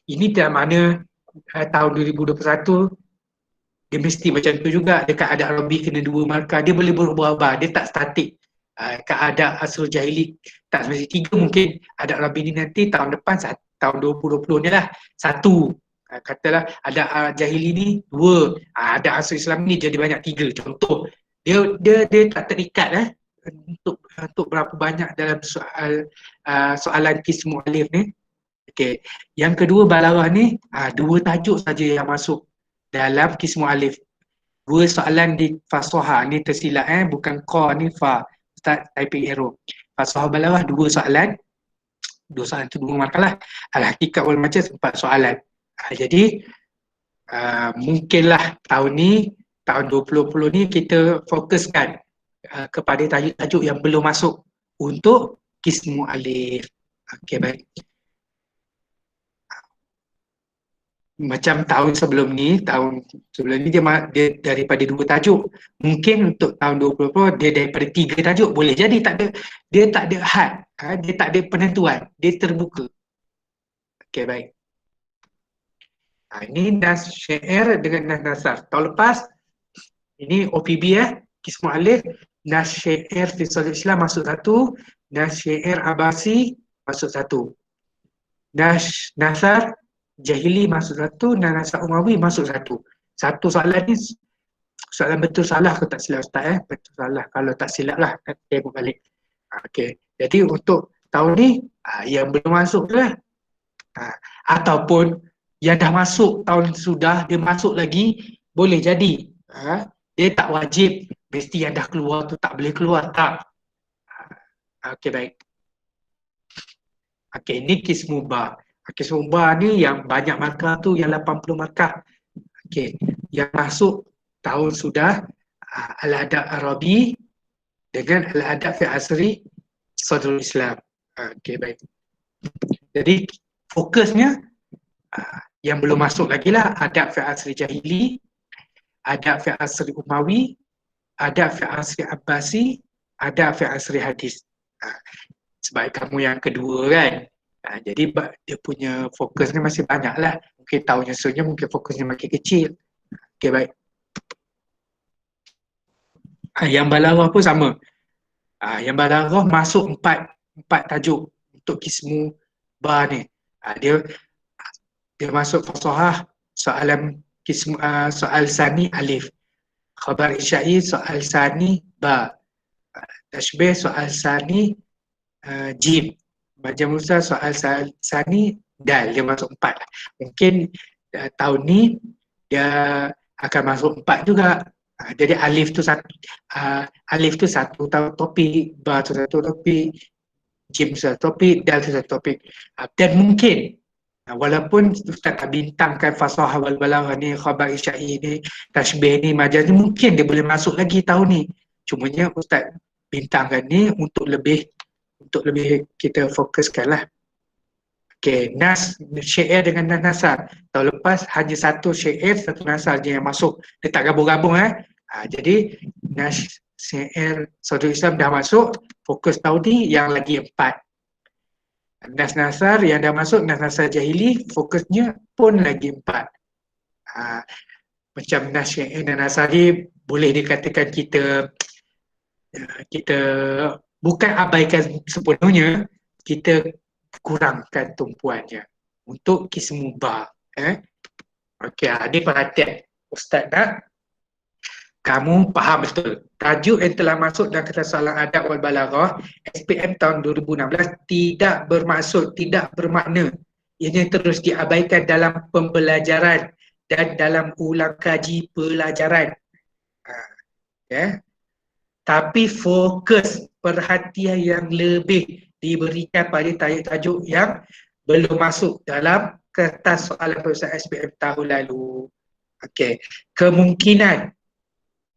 ini dalam mana tahun 2021 dia mesti macam tu juga. Dekat adab Arabi kena 2 markah. Dia boleh berubah-ubah. Dia tak statik. Kat adab asrul jahili tak mesti 3. Mungkin adab Arabi ni nanti tahun depan, tahun 2020 ni lah 1. Katalah adab jahili ni 2. Adab asrul Islam ni jadi banyak 3. Contoh. Dia tak terikat untuk berapa banyak dalam soalan kismu alif ni. Okay. Yang kedua balaghah ni 2 tajuk saja yang masuk dalam kismu alif. 2 soalan di fasoha ni tersilap bukan qa ni fa. Ustaz typing error. Fasoha balaghah 2 soalan. 2 soalan tu 2 markah lah. Al-hakikat wal majaz 4 soalan. Jadi mungkinlah tahun ni, tahun 2020 ni kita fokuskan kepada tajuk-tajuk yang belum masuk untuk kismu alif. Okey, baik. Macam tahun sebelum ni dia daripada 2 tajuk. Mungkin untuk tahun 2020 dia daripada 3 tajuk. Boleh jadi dia tak ada had, dia tak ada penentuan, dia terbuka. Okey, baik. Ini nas syair dengan nas nasar. Tahun lepas, ini OPB Kismu Alif, nas syair Fisalul Islam masuk satu, nas syair Abasi masuk satu. Nas nasar Jahili masuk satu, nas nasar Umawi masuk satu. Satu soalan ni soalan betul salah aku tak silap Ustaz betul salah. Kalau tak silap lah tengok balik. Okey. Jadi untuk tahun ni yang belum masuk tu lah. Ataupun yang dah masuk tahun sudah dia masuk lagi boleh jadi. Dia tak wajib mesti yang dah keluar tu tak boleh keluar tak. Okey, baik. Okey, ni Kismu Ba. Kismu Ba ni yang banyak markah tu yang 80 markah. Okey, yang masuk tahun sudah Al-Adab Arabi dengan Al-Adab fi Asri Sadrul Islam. Okey, baik. Jadi fokusnya yang belum masuk lagi lah Adab fi Asri Jahili, Adab fi Asri Umawi, Adab fi Asri Abbasi, Adab fi Asri Hadis. Sebab kamu yang kedua kan. Jadi dia punya fokusnya masih banyak lah. Mungkin tahun yang seterusnya mungkin fokusnya makin kecil. Okey, baik. Yang balaghah pun sama. Yang balaghah masuk empat tajuk untuk Kismu Ba ni. Dia masuk fasahah soalan Kismu soal sani alif. Khabar isya'i soal sani ba. Tashbih soal sani jim. Baca Musa soal sani dal. Dia masuk 4. Mungkin tahun ni dia akan masuk 4 juga. Jadi alif tu satu topik, ba tu satu topik, jim satu topik, dal satu topik. Dan mungkin walaupun Ustaz tak bintangkan fasahah wal balaghah ni, khabar isya'i ni, tashbih ni, majaz ni, mungkin dia boleh masuk lagi tahun ni. Cumanya Ustaz bintangkan ni untuk lebih kita fokuskan lah. Okey, nas syair dengan nas nasar. Tahun lepas hanya satu syair, satu nasar je yang masuk. Dia tak gabung-gabung jadi nas syair Sadrul Islam dah masuk, fokus tahun ni yang lagi 4. Nas nasar yang dah masuk, nas nasar Jahili, fokusnya pun lagi 4. Macam nas syair dan nasar ni boleh dikatakan kita bukan abaikan sepenuhnya, kita kurangkan tumpuannya untuk Kismu Ba. Okey, ni perhatian Ustaz nak kamu faham betul. Tajuk yang telah masuk dalam kertas soalan adab wal balaghah SPM tahun 2016 tidak bermaksud, tidak bermakna ianya terus diabaikan dalam pembelajaran dan dalam ulang kaji pelajaran. Tapi fokus perhatian yang lebih diberikan pada tajuk-tajuk yang belum masuk dalam kertas soalan peperiksaan SPM tahun lalu. Okey, kemungkinan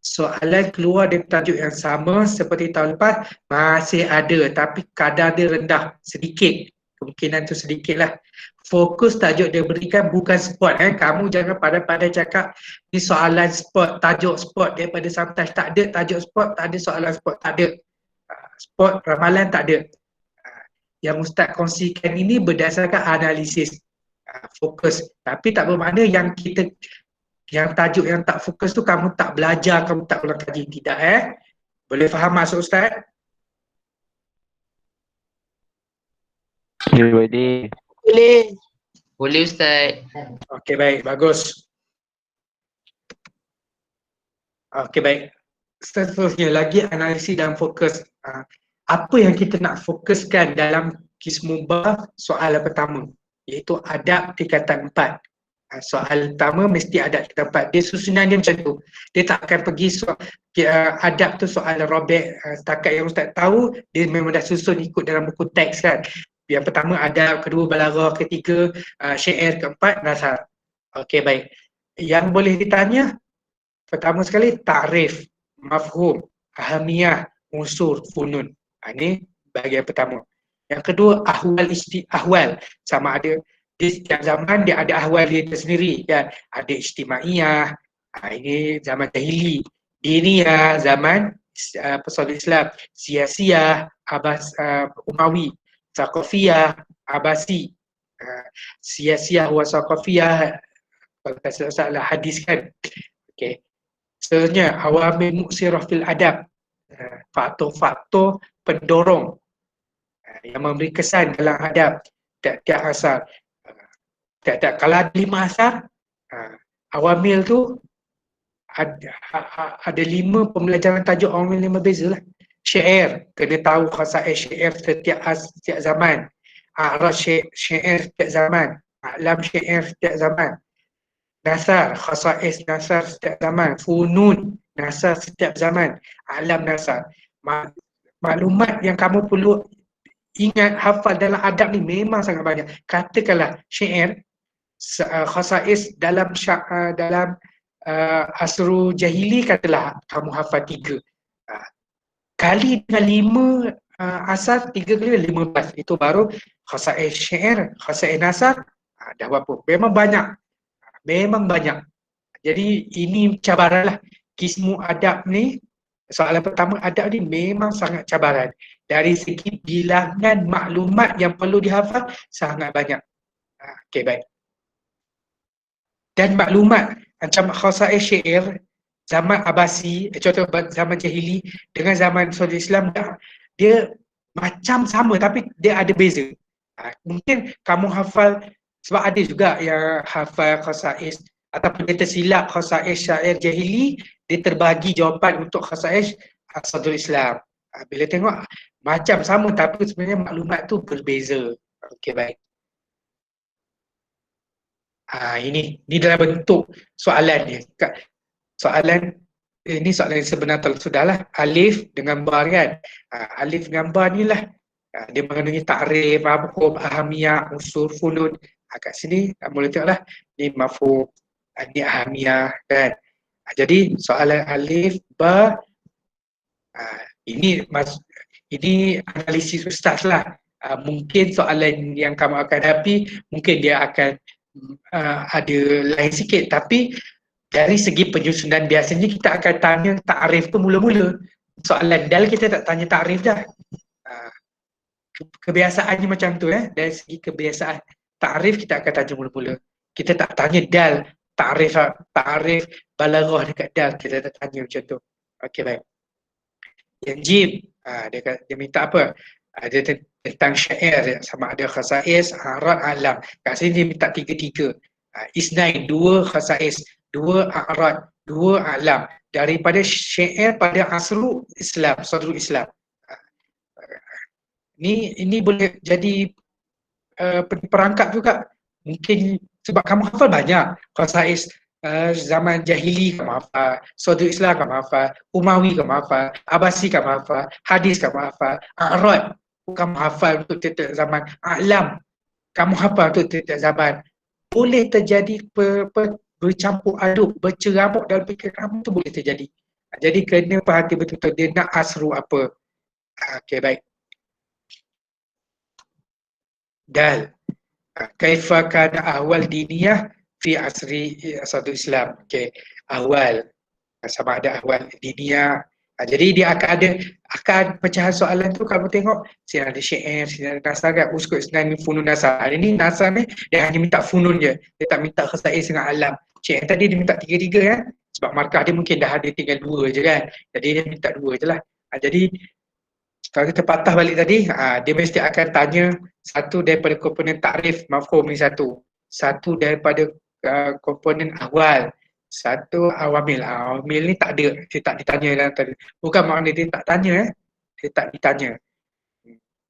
soalan keluar dari tajuk yang sama seperti tahun lepas masih ada, tapi kadar dia rendah sedikit. Kemungkinan tu sedikit lah. Fokus tajuk dia berikan bukan sport. Kamu jangan pandai-pandai cakap ni soalan sport, tajuk sport daripada Samtaj. Tak ada tajuk sport, tak ada soalan sport, tak ada. Sport, ramalan tak ada. Yang Ustaz kongsikan ini berdasarkan analisis. Fokus. Tapi tak bermakna yang tajuk yang tak fokus tu kamu tak belajar, kamu tak ulang kaji. Tidak Boleh faham maksud Ustaz? Ya, boleh. Boleh Ustaz. Okey, baik, bagus. Okey, baik. Seterusnya lagi analisis dan fokus. Apa yang kita nak fokuskan dalam Kismu Ba soalan pertama, iaitu adab tingkatan 4. Soalan pertama mesti adab tingkatan 4. Dia susunan dia macam tu. Dia tak akan pergi adab tu soalan robek. Setakat yang Ustaz tahu, dia memang dah susun ikut dalam buku teks kan. Yang pertama adab, kedua balaghah, ketiga syair, keempat nasar. Okey, baik. Yang boleh ditanya, pertama sekali takrif, mafhum, ahamiyah, unsur, funun. Ini bahagian pertama. Yang kedua ahwal, sama ada di setiap zaman dia ada ahwal dia tersendiri kan. Ada ijtimaiyah, ini zaman jahili, diniyah, zaman Sadrul Islam, siasiyah, Umawi, Thaqafiyah, Abasi. Siyasiyah wa saqafiyah, kalau tak salah hadis kan. Okey. Seterusnya awamil muksirah fil adab, faktor-faktor pendorong yang memberi kesan dalam adab tiap-tiap asar. Kalau ada 5 asar, awamil tu ada 5 pembelajaran tajuk awamil yang berbeza lah. Syair, kena tahu khasais syair setiap zaman. A'rad syair setiap zaman. A'lam syair setiap zaman. Nasar, khasais nasar setiap zaman. Funun, nasar setiap zaman. A'lam nasar. Maklumat yang kamu perlu ingat, hafal dalam adab ni memang sangat banyak. Katakanlah syair, khasais dalam asru jahili, katalah kamu hafal 3. Kali dengan 5 asar, 3 kali 15. Itu baru khasais syair, khasais nasar, dah berapa? Memang banyak. Memang banyak. Jadi ini cabaran lah. Kismu adab ni, soalan pertama adab ni memang sangat cabaran. Dari segi bilangan maklumat yang perlu dihafal sangat banyak. Okey, baik. Dan maklumat macam khasais syair zaman Abasi, contoh zaman jahili dengan zaman Saudi Islam, dia macam sama tapi dia ada beza. Mungkin kamu hafal, sebab ada juga yang hafal khasais ataupun dia tersilap khasais syair jahili, dia terbagi jawapan untuk khasais Saudi Islam. Bila tengok macam sama tapi sebenarnya maklumat tu berbeza. Okey, baik. Ini dalam bentuk soalan ni. Soalan ini soalan yang sebenarnya sudahlah. Alif dengan bar kan. Alif dengan bar ni lah. Dia mengandungi takrif, mafhum, ahamiyah, unsur, funun. Kat sini boleh tengok lah. Ni mafhum, ni ahamiyah kan. Jadi soalan alif, bar, ini analisis ustaz lah. Mungkin soalan yang kamu akan hadapi, mungkin dia akan ada lain sikit, tapi dari segi penyusunan biasanya kita akan tanya takrif tu mula-mula. Soalan dal kita tak tanya takrif dah. Kebiasaannya macam tu dari segi kebiasaan. Takrif kita akan tanya mula-mula. Kita tak tanya dal, takrif balaghah dekat dal, kita tak tanya macam tu. Okey, baik. Yang jim, dia minta apa? Dia tentang syair, sama ada khasais, a'rad, alam. Kat sini dia minta 3-3. Isnain, 2 khasais, 2 a'rad, 2 alam. Daripada syair pada asru Islam, sadrul Islam. Ini boleh jadi perangkap juga. Mungkin sebab kamu hafal banyak khasais zaman jahili kamu hafal, sadrul Islam kamu hafal, Umawi kamu hafal, Abasi kamu hafal, hadis kamu hafal, a'rad kamu hafal untuk tiap-tiap zaman, alam kamu hafal untuk tiap-tiap zaman. Boleh terjadi bercampur aduk, berceramuk dalam fikir kamu tu boleh terjadi. Jadi kena perhati betul-betul dia nak asru apa. Okey, baik. Dal. Kaifa kana ahwal diniyah fi asri Sadrul Islam. Okey, ahwal. Sama ada ahwal diniyah. Jadi dia akan pecahan soalan tu kamu tengok sini ada syair, sini ada nasar kan, uskut isnan funun nasar. Ini nasar ni dia hanya minta funun je. Dia tak minta khasais dengan alam. Syair tadi dia minta 3-3 kan. Sebab markah dia mungkin dah ada tinggal 2 je kan. Jadi dia minta 2 je lah. Jadi kalau kita patah balik tadi, dia mesti akan tanya satu daripada komponen takrif, mafhum ni satu. Satu daripada komponen awal. Satu awamil. Awamil ni tak ada, dia tak ditanya dalam tadi. Bukan makna dia tak tanya, dia tak ditanya.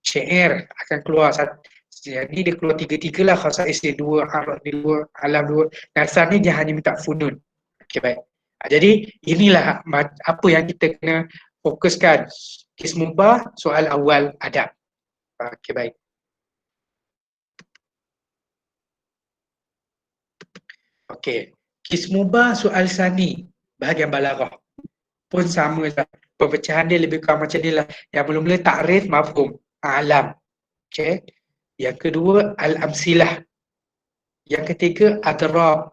Syair akan keluar satu. Jadi dia keluar 3-3 lah, khasais dia 2, arad dia 2, alam 2. Nasar ni dia hanya minta funun. Okey, baik. Jadi inilah apa yang kita kena fokuskan. Kismubah, soal awal adab. Okey, baik. Okey. Kismubah soal sani, bahagian balaghah pun sama lah. Pemecahan dia lebih kurang macam ni lah. Yang mula-mula takrif, mafhum, alam. Okey. Yang kedua, al-amsilah. Yang ketiga, adrab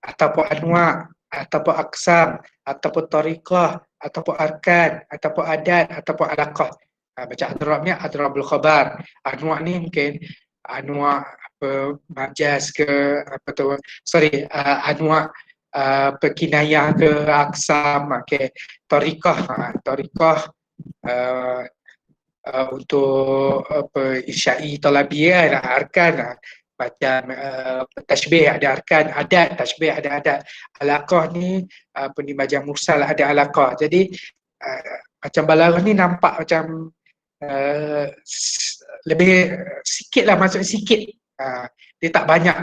ataupun anwa' ataupun aqsam ataupun tariqah ataupun arkan ataupun adat ataupun alaqah. Macam adrab ni adrabul khabar. Anwa' ni mungkin anwa apa majas ke apa tu, sorry, anwa pekinayah ke aksam, okay. Tariqah untuk apa isya'i talabi ada arkan, macam tasbih ada arkan, adat tasbih ada adat, alaqah ni apa ni majaz mursal ada alaqah. Jadi macam balaghah ni nampak macam lebih sikit lah, maksud sikit, dia tak banyak.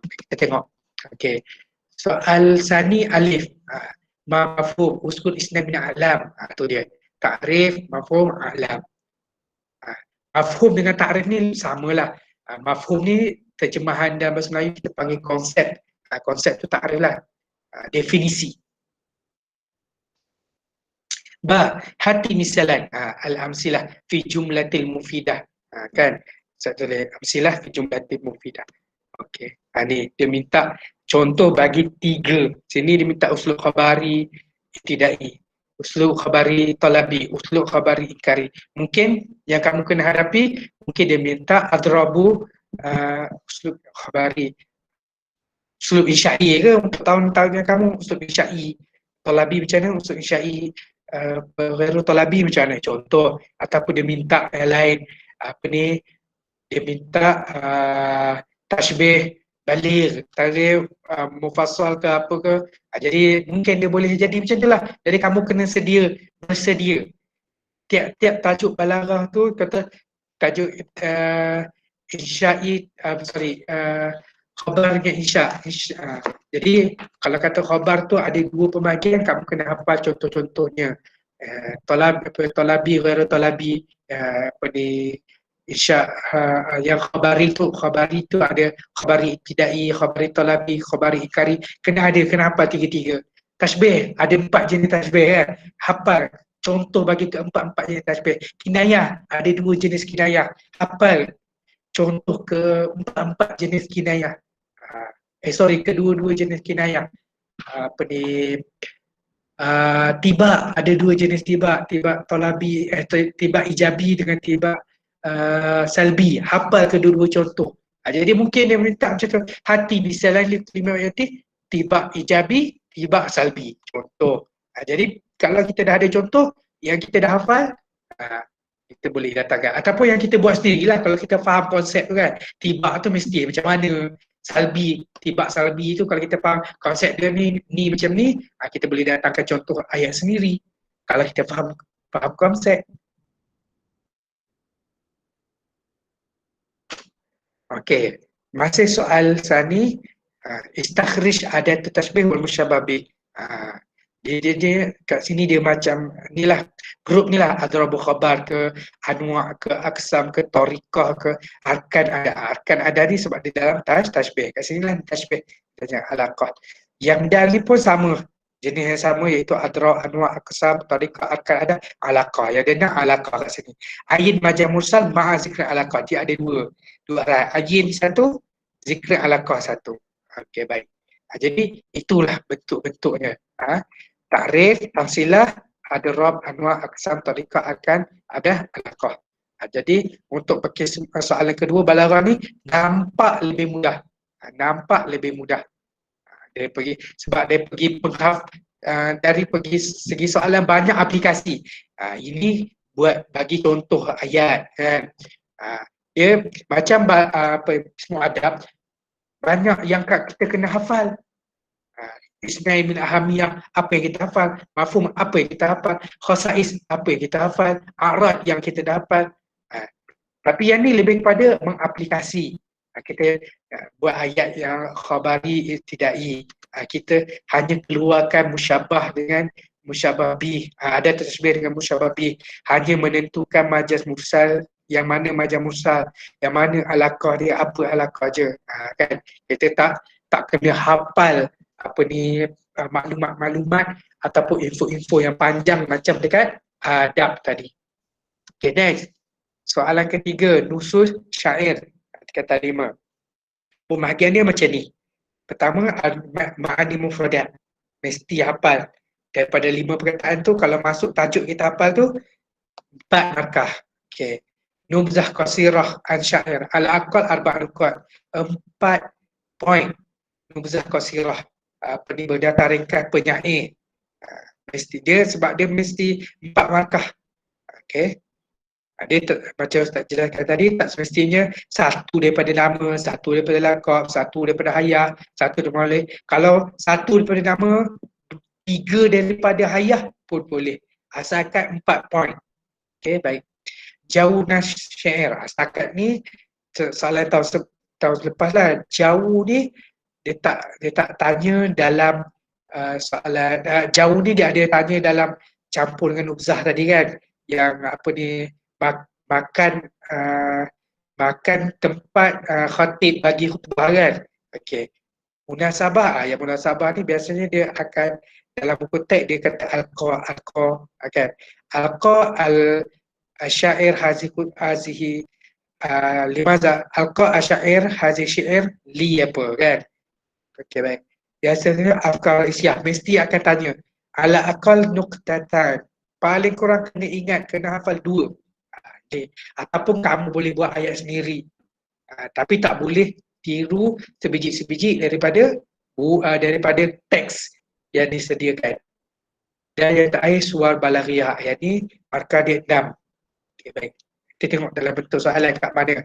Kita tengok. Okey. Soal sani alif, mafhum uskul isna min alam, tu dia. Ta'rif, mafhum, alam. Mafhum dengan ta'rif ni samalah. Mafhum ni terjemahan dalam bahasa Melayu kita panggil konsep. Konsep tu ta'rif lah. Definisi. Hati misalan, al-amsilah fi jumlatil mufidah. Kan? Satu lagi, amsilah fi jumlatil mufidah. Okey. Ni dia minta contoh bagi 3. Sini dia minta uslub khabari ibtidai, uslub khabari talabi, uslub khabari inkari. Mungkin yang kamu kena hadapi, mungkin dia minta adrabu uslub khabari, uslub insya'i ke untuk tahun-tahun yang kamu, uslub insya'i. Talabi macam mana, uslub insya'i ghairu talabi macam mana, contoh. Ataupun dia minta yang lain, apa ni, dia minta tashbih baligh, tarif mufassal ke apa ke. Jadi mungkin dia boleh jadi macam tu lah. Jadi kamu kena bersedia. Tiap-tiap tajuk balaghah tu kata tajuk insya'i, khabar dengan insya'. Jadi kalau kata khabar tu ada 2 pembahagian, kamu kena hafal contoh-contohnya. Talabi ghairu talabi, apa ni, insya' yang khabari tu ada khabari ibtidai, khabari talabi, khabari ikari, kena hafal 3-3. Tasbih ada 4 jenis tasbih kan, hafal contoh bagi keempat-empat jenis tasbih. Kinayah ada 2 jenis kinayah, hafal contoh ke 4 jenis kinayah. Kedua-dua jenis kinayah. Apa ni, tiba ada 2 jenis tiba talabi, tiba ijabi dengan tiba salbi, hafal kedua-dua contoh. Jadi mungkin dia minta macam tu, hati misalan lima ayati, tiba ijabi, tiba salbi, contoh. Jadi kalau kita dah ada contoh yang kita dah hafal, kita boleh datangkan. Ataupun yang kita buat sendirilah kalau kita faham konsep tu kan. Tiba tu mesti macam mana, salbi, tiba salbi tu kalau kita faham konsep dia ni macam ni, kita boleh datangkan contoh ayat sendiri kalau kita faham konsep. Okey, masih soal sani, istakhrij adat tasbih wal musyabbah bih. Dia kat sini dia macam inilah, grup ni lah, adrabu khabar ke, anwa' ke, aksam ke, tariqah ke, arkan ada ni sebab di dalam tasbih. Kat sini lah tasbih dan alaqah. Yang dal ni pun sama, jenis yang sama, iaitu anwa', aksam, tariqah, arkan ada, alaqah. Yang dia nak alaqah kat sini. Ayin majaz mursal ma'a zikr alaqah. Dia ada dua arah. Ayin satu, zikr alaqah satu. Okey, baik. Jadi itulah bentuk-bentuknya. Ta'rif, tamsilah, adrab, anwa', aksam, tariqah, arkan, ada, alaqah. Jadi untuk soalan kedua balaghah ni nampak lebih mudah. Dia pergi, sebab dia pergi dari segi soalan banyak aplikasi. Ini buat bagi contoh ayat kan. Dia macam semua adab, banyak yang kita kena hafal. Isnai min ahamiyah, apa yang kita hafal, mafhum apa yang kita hafal, khasais apa yang kita hafal, a'rad yang kita dapat. Tapi yang ni lebih kepada mengaplikasi. Kita buat ayat yang khabari ibtidai, kita hanya keluarkan musyabbah dengan musyabbah bih, ada tasbih dengan musyabbah bih, hanya menentukan majaz mursal, yang mana majaz mursal, yang mana alaqah dia, apa alaqah je. Kan kita tak kena hafal apa ni, maklumat-maklumat ataupun info-info yang panjang macam dekat adab tadi. Okay, next. Soalan ketiga, nusus syair kata 5. Pembahagian dia macam ni. Pertama, ma'ani mufradat. Mesti hafal. Daripada 5 perkataan tu, kalau masuk tajuk kita hafal tu 4 markah. Okay. Nubzah qasirah an syair. Al-aqal arba'an nukat. 4 poin. Nubzah qasirah. Apa ni, berdata ringkas penyair. Mesti dia sebab dia mesti 4 markah. Okey. Macam Ustaz jelaskan tadi, tak semestinya satu daripada nama, satu daripada lakab, satu daripada hayah, satu daripada maulid. Kalau satu daripada nama, 3 daripada hayah pun boleh. Asalkan 4 poin. Okey, baik. Jauh nas syair. Setakat ni, soalan tahun lepas lah. Jauh ni, dia tak tanya dalam soalan, jauh ni dia ada tanya dalam campur dengan nubzah tadi kan. Yang apa ni, makan tempat khatib bagi khutbah kan. Okey. Munasabah, yang munasabah ni biasanya dia akan dalam buku teks dia kata alqa kan. Alqa al-syair hazihi limaza alqa asyair hazihi syair li apa kan. Okey, baik. Biasanya afkar isyah mesti akan tanya ala aqal nuqtatan. Paling kurang kena ingat, kena hafal 2. Okay. Ataupun kamu boleh buat ayat sendiri. Tapi tak boleh tiru sebiji-sebiji daripada teks yang disediakan. Dan yang terakhir suar balaghiyah. Ayat ni markah dia 6. Okay, baik. Kita tengok dalam bentuk soalan kat mana.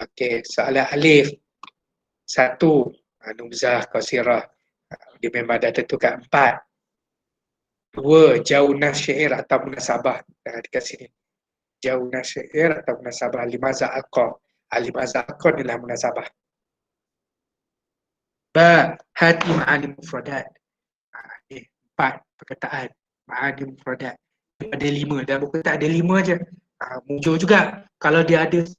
Okey, soalan alif. 1. Nubzah qasirah. Dia memang dah tentu kat 4. 2. Jauh nas syair atau munasabah. Dekat sini. Jauh nas syair atau munasabah. Limaza alqa. Limaza alqa adalah munasabah. Ba. Hati ma'ani mufradat. 4 perkataan. Ma'ani mufradat. Daripada 5. Dalam buku tak ada 5 je. Muncul juga. Kalau dia ada 10,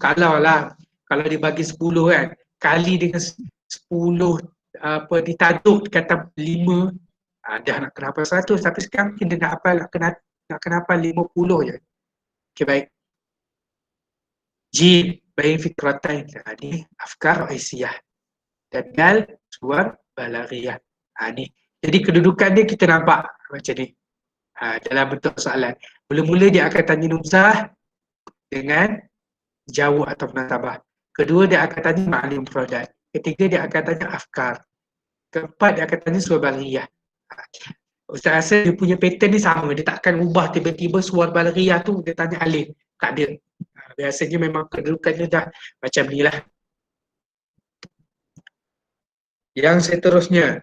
kalau dia bagi 10 kan, kali dengan 10 ditajuk kata 5, dah nak kena hafal 100, tapi sekarang kita nak kena hafal 50 je. Okey, baik. Jim bain fikratain. Ni afkar raisiyah. Dan dal suar balaghiyah. Ni. Jadi kedudukan dia kita nampak macam ni. Dalam bentuk soalan. Mula-mula dia akan tanya nubzah dengan jauh atau munasabah. Kedua dia akan tanya ma'ani mufradat. Ketiga dia akan tanya afkar. Keempat dia akan tanya suar balaghiyah. Ustaz rasa dia punya pattern ni sama. Dia takkan ubah tiba-tiba suar balaghiyah tu dia tanya alif. Tak ada. Biasanya memang kedudukannya dah macam ni lah. Yang seterusnya,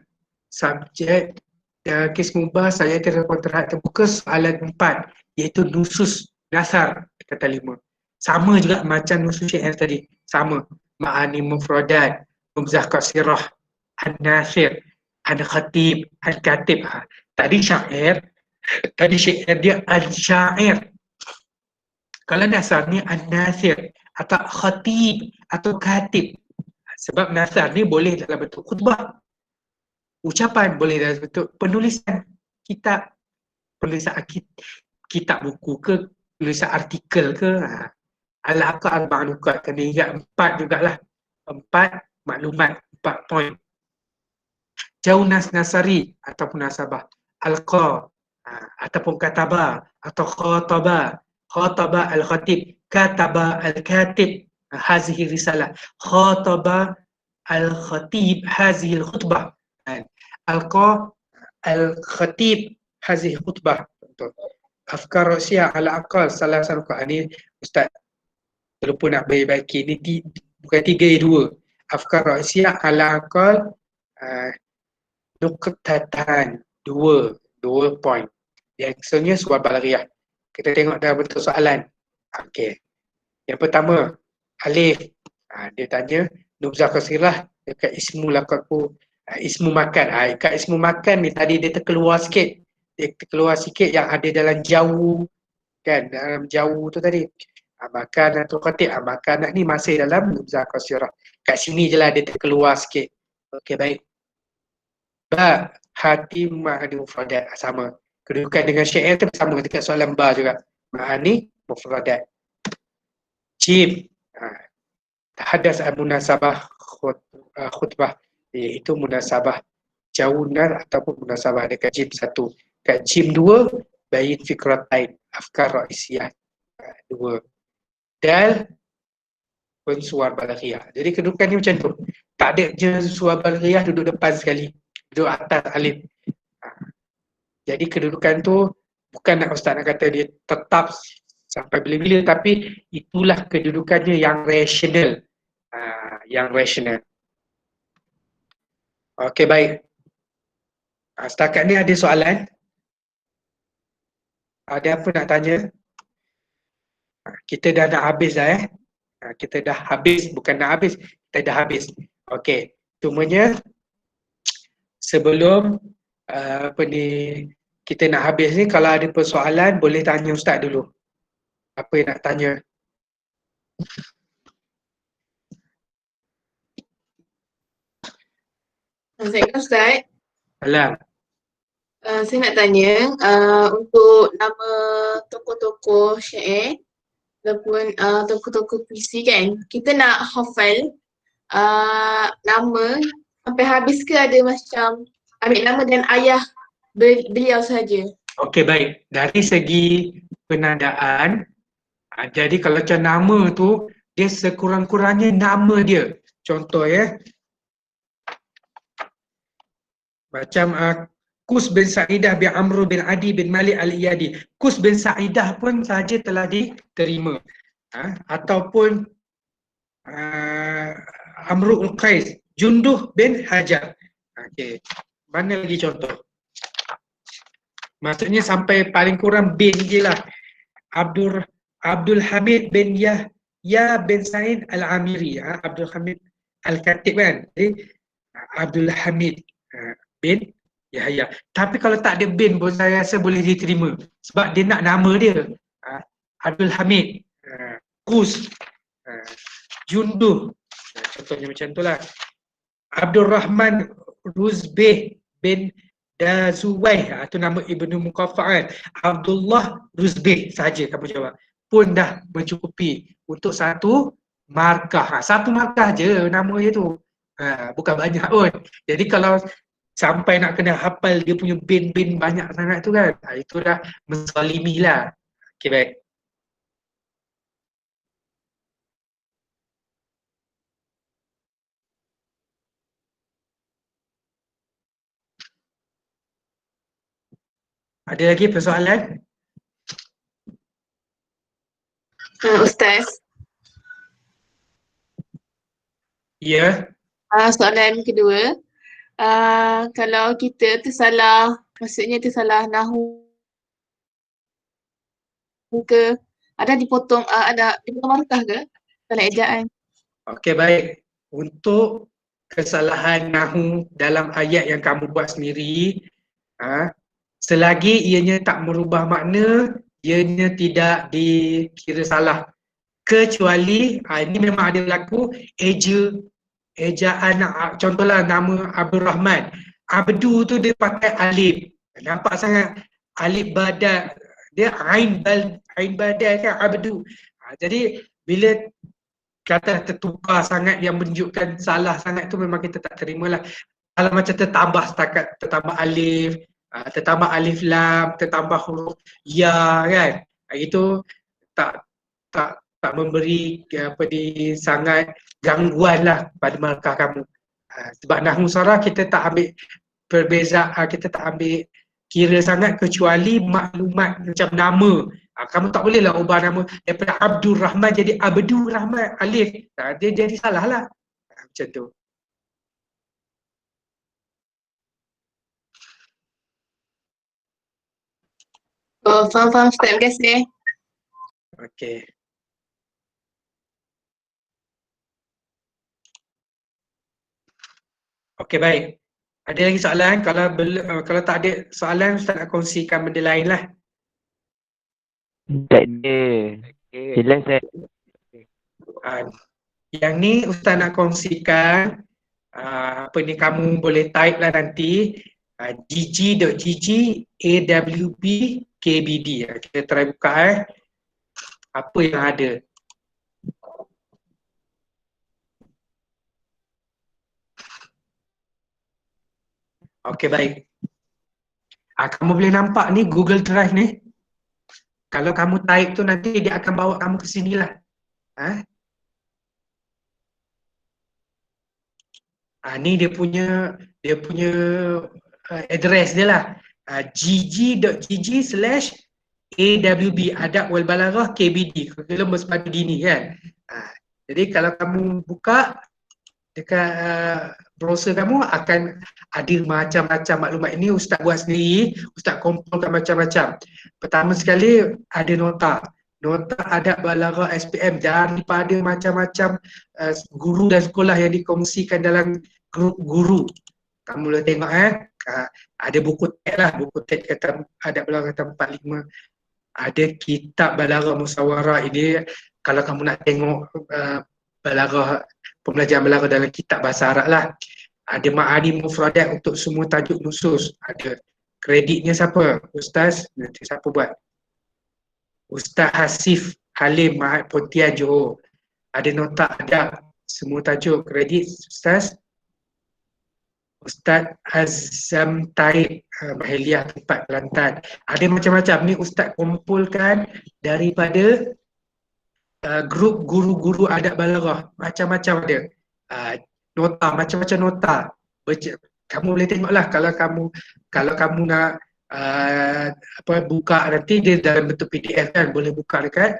subjek kes mubah saya terbuka soalan 4, iaitu nusus dasar kata 5. Sama juga macam nusus syair tadi. Sama. Ma'ani mufradat, nubzah qasirah, an-nasir, an-khatib, an-katib. Tadi syair dia al-syair. Kalau nasar ni an-nasir atau khatib atau katib. Sebab nasar ni boleh dalam bentuk khutbah. Ucapan boleh dalam bentuk penulisan kitab. Penulisan kitab buku ke, penulisan artikel ke. Al-aqal arba'an nukat. Kena ingat 4 jugalah. 4 maklumat, 4 poin. Jauh nasari ataupun nasabah. Alqa ataupun kataba atau khataba. Khataba al-khatib, kataba al-katib, hazihi risalah. Khataba al-khatib, hazihi al-khutbah. Alqa al-khatib, hazihi khutbah. Afkar rasyah ala aqal salah satu ni Ustaz terlupa nak baiki ni bukan 3, 2. Afkar rasyah ala aqal nuqtatan, 2 poin. Yang sebenarnya suar balaghiyah. Kita tengok dalam bentuk soalan. Okey. Yang pertama, alif. Dia tanya nubzah qasirah dekat ismu laqabku, ismu makan. Kat ismu makan ni tadi dia terkeluar sikit. Dia terkeluar sikit yang ada dalam jauh kan, dalam jauh tu tadi. Makan atau khatib, makan ni masih dalam nubzah qasirah. Kat sini je lah dia terkeluar sikit. Okey, baik. Ba, hati ma'ani mufradat, sama. Kedudukan dengan syair tu sama dekat soalan ba juga. Ma'ani mufradat. Jim, tahaddas al-munasabah khutbah, iaitu munasabah jaunan ataupun munasabah dekat jim 1. Kat jim 2, bayin fikratain, afkar raisiyah 2. dal pensuar balaghiah. Jadi kedudukannya macam tu. Tak ada je suar balaghiah duduk depan sekali. Duduk atas alif. Jadi kedudukan tu bukan nak ustaz nak kata dia tetap sampai bila-bila, tapi itulah kedudukannya yang rasional. Yang rasional. Okey, baik. Setakat ni ada soalan? Ada apa nak tanya? Kita dah nak habis dah kita dah habis, bukan nak habis, kita dah habis. Okey, cumanya sebelum apa ni kita nak habis ni, kalau ada persoalan boleh tanya ustaz dulu. Apa yang nak tanya? Assalamualaikum Ustaz. Alam. Saya nak tanya untuk nama tokoh-tokoh syair ataupun tokoh-tokoh puisi kan, kita nak hafal nama sampai habis ke ada macam ambil nama dan ayah beliau saja? Okey, baik. Dari segi penandaan, jadi kalau macam nama tu, dia sekurang-kurangnya nama dia. Contoh macam Kus bin Sa'idah bin Amr bin Adi bin Malik al-Iyadi. Kus bin Sa'idah pun saja telah diterima. Ataupun Amrul Qais, Junduh bin Hajar. Okey. Mana lagi contoh? Maksudnya sampai paling kurang bin je lah. Abdul Hamid bin Yahya bin Sa'id al-Amiri. Abdul Hamid al-Khatib kan. Jadi Abdul Hamid bin Yahya. Tapi kalau tak ada bin pun saya rasa boleh diterima. Sebab dia nak nama dia. Abdul Hamid, Kus, Junduh. Contohnya macam tu lah. Abdul Rahman Ruzbeh bin Dazuwai, itu nama Ibnu Muqaffa'an. Abdullah Ruzbeh saja kamu jawab. Pun dah mencukupi untuk satu markah. Satu markah je nama dia tu. Bukan banyak pun. Jadi kalau sampai nak kena hafal dia punya bin banyak sangat tu kan, itu dah menzalimi lah. Okay, baik. Ada lagi persoalan? Ustaz. Ya. Soalan kedua. Kalau kita tersalah, maksudnya tersalah nahu ke, ada dipotong markah ke dalam ejaan? Okey, baik. Untuk kesalahan nahu dalam ayat yang kamu buat sendiri, selagi ianya tak merubah makna, ianya tidak dikira salah. Kecuali ini memang ada berlaku ejaan, contohlah nama Abdul Rahman. Abdu tu dia pakai alif. Nampak sangat alif badal. Dia ain badal kan Abdu. Jadi bila kata tertukar sangat yang menunjukkan salah sangat tu memang kita tak terimalah. Kalau macam tertambah alif, tertambah alif lam, tertambah huruf ya kan. Itu tak memberi sangat gangguan lah pada markah kamu. Sebab nahwu sarah kita tak ambil perbezaan, kita tak ambil kira sangat kecuali maklumat macam nama. Kamu tak boleh lah ubah nama daripada Abdul Rahman jadi Abdul Rahman alif. Dia jadi salah lah. Macam tu. Oh, faham Ustaz. Terima kasih. Okey. Okey, baik. Ada lagi soalan? Kalau tak ada soalan, Ustaz nak kongsikan benda lain lah. Tak ada. Jelas saya. Yang ni Ustaz nak kongsikan, kamu boleh type lah nanti, gg.gg awb kbd. Kita try buka apa yang ada. Okey, baik. Kamu boleh nampak ni Google Drive ni. Kalau kamu type tu nanti dia akan bawa kamu ke sini lah. Ha? Ni dia punya address dia lah. gg.gg/awb adab wal balaghah KBD, kurikulum bersepadu dini kan. Jadi kalau kamu buka dekat browser kamu akan ada macam-macam maklumat. Ini Ustaz buat sendiri, Ustaz kumpulkan macam-macam. Pertama sekali ada nota adab balaghah SPM daripada macam-macam guru dan sekolah yang dikongsikan dalam grup guru. Kamu boleh tengok ada buku teks kata adab balaghah kata 45. Ada kitab balaghah musyawarah. Ini kalau kamu nak tengok balaghah, pembelajaran balaghah dalam kitab bahasa Arab lah. Ada ma'ani mufradat untuk semua tajuk nusus. Ada kreditnya siapa? Ustaz, nanti siapa buat? Ustaz Hasif Halim Mahat Pontian Johor. Ada nota adab semua tajuk, kredit Ustaz Azam Taib Mahiliah tempat Kelantan. Ada macam-macam ni Ustaz kumpulkan daripada grup guru-guru adab balaghah. Macam-macam ada nota, macam-macam nota. Kamu boleh tengoklah kalau kamu nak buka nanti dia dalam bentuk PDF kan, boleh buka dekat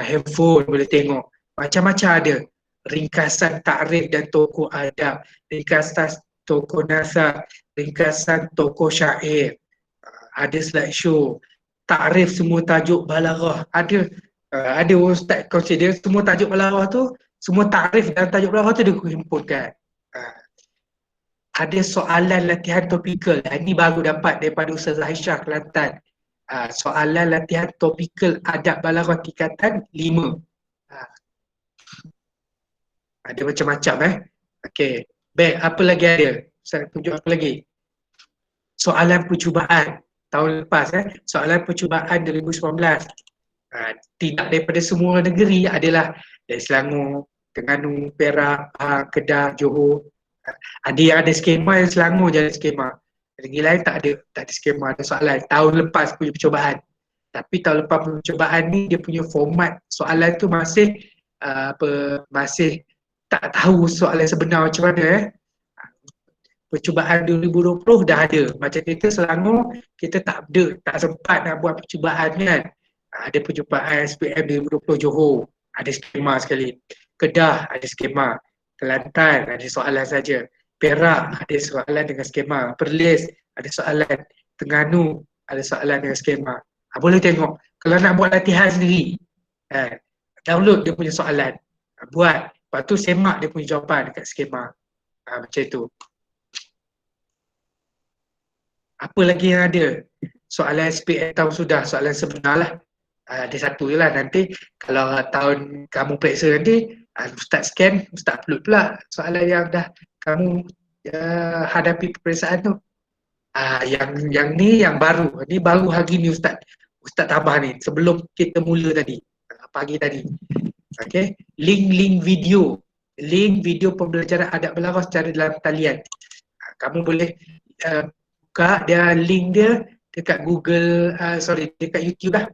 handphone, boleh tengok. Macam-macam ada. Ringkasan takrif dan tokoh adab, ringkasan tokoh nasab, ringkasan tokoh syair, ada slideshow, takrif semua tajuk balaghah. Ada Ustaz consider semua tajuk balaghah tu, semua takrif dan tajuk balaghah tu dikumpulkan. Ada soalan latihan topikal. Ini baru dapat daripada Ustaz Aisyah Kelantan. Soalan latihan topikal adab balaghah tingkatan 5. Ada macam-macam Okey. Baik, apa lagi ada? Saya tunjuk apa lagi? Soalan percubaan tahun lepas soalan percubaan 2019. Tidak daripada semua negeri, adalah dari Selangor, Terengganu, Perak, Kedah, Johor. Ada yang ada skema, yang Selangor je ada skema. Negeri lain tak ada skema, ada soalan. Tahun lepas punya percubaan. Tapi tahun lepas punya percubaan ni dia punya format soalan tu masih masih tak tahu soalan sebenar macam mana Percubaan 2020 dah ada. Macam kita Selangor, kita tak sempat nak buat percubaan kan. Ada percubaan SPM 2020 Johor, ada skema sekali. Kedah ada skema. Kelantan ada soalan saja. Perak ada soalan dengan skema. Perlis ada soalan. Terengganu ada soalan dengan skema. Boleh tengok. Kalau nak buat latihan sendiri, download dia punya soalan. Buat. Lepas tu semak dia punya jawapan dekat skema. Macam itu. Apa lagi yang ada? Soalan SPM tahun sudah, soalan sebenar lah. Ada satu je lah. Nanti kalau tahun kamu periksa nanti, Ustaz scan, Ustaz upload pula soalan yang dah kamu hadapi peperiksaan tu. Yang ni yang baru. Ni baru hari ni Ustaz tambah ni sebelum kita mula tadi, pagi tadi. Okay. Link video pembelajaran adab balaghah secara dalam talian. Kamu boleh buka dia, link dia dekat Google, dekat YouTube lah.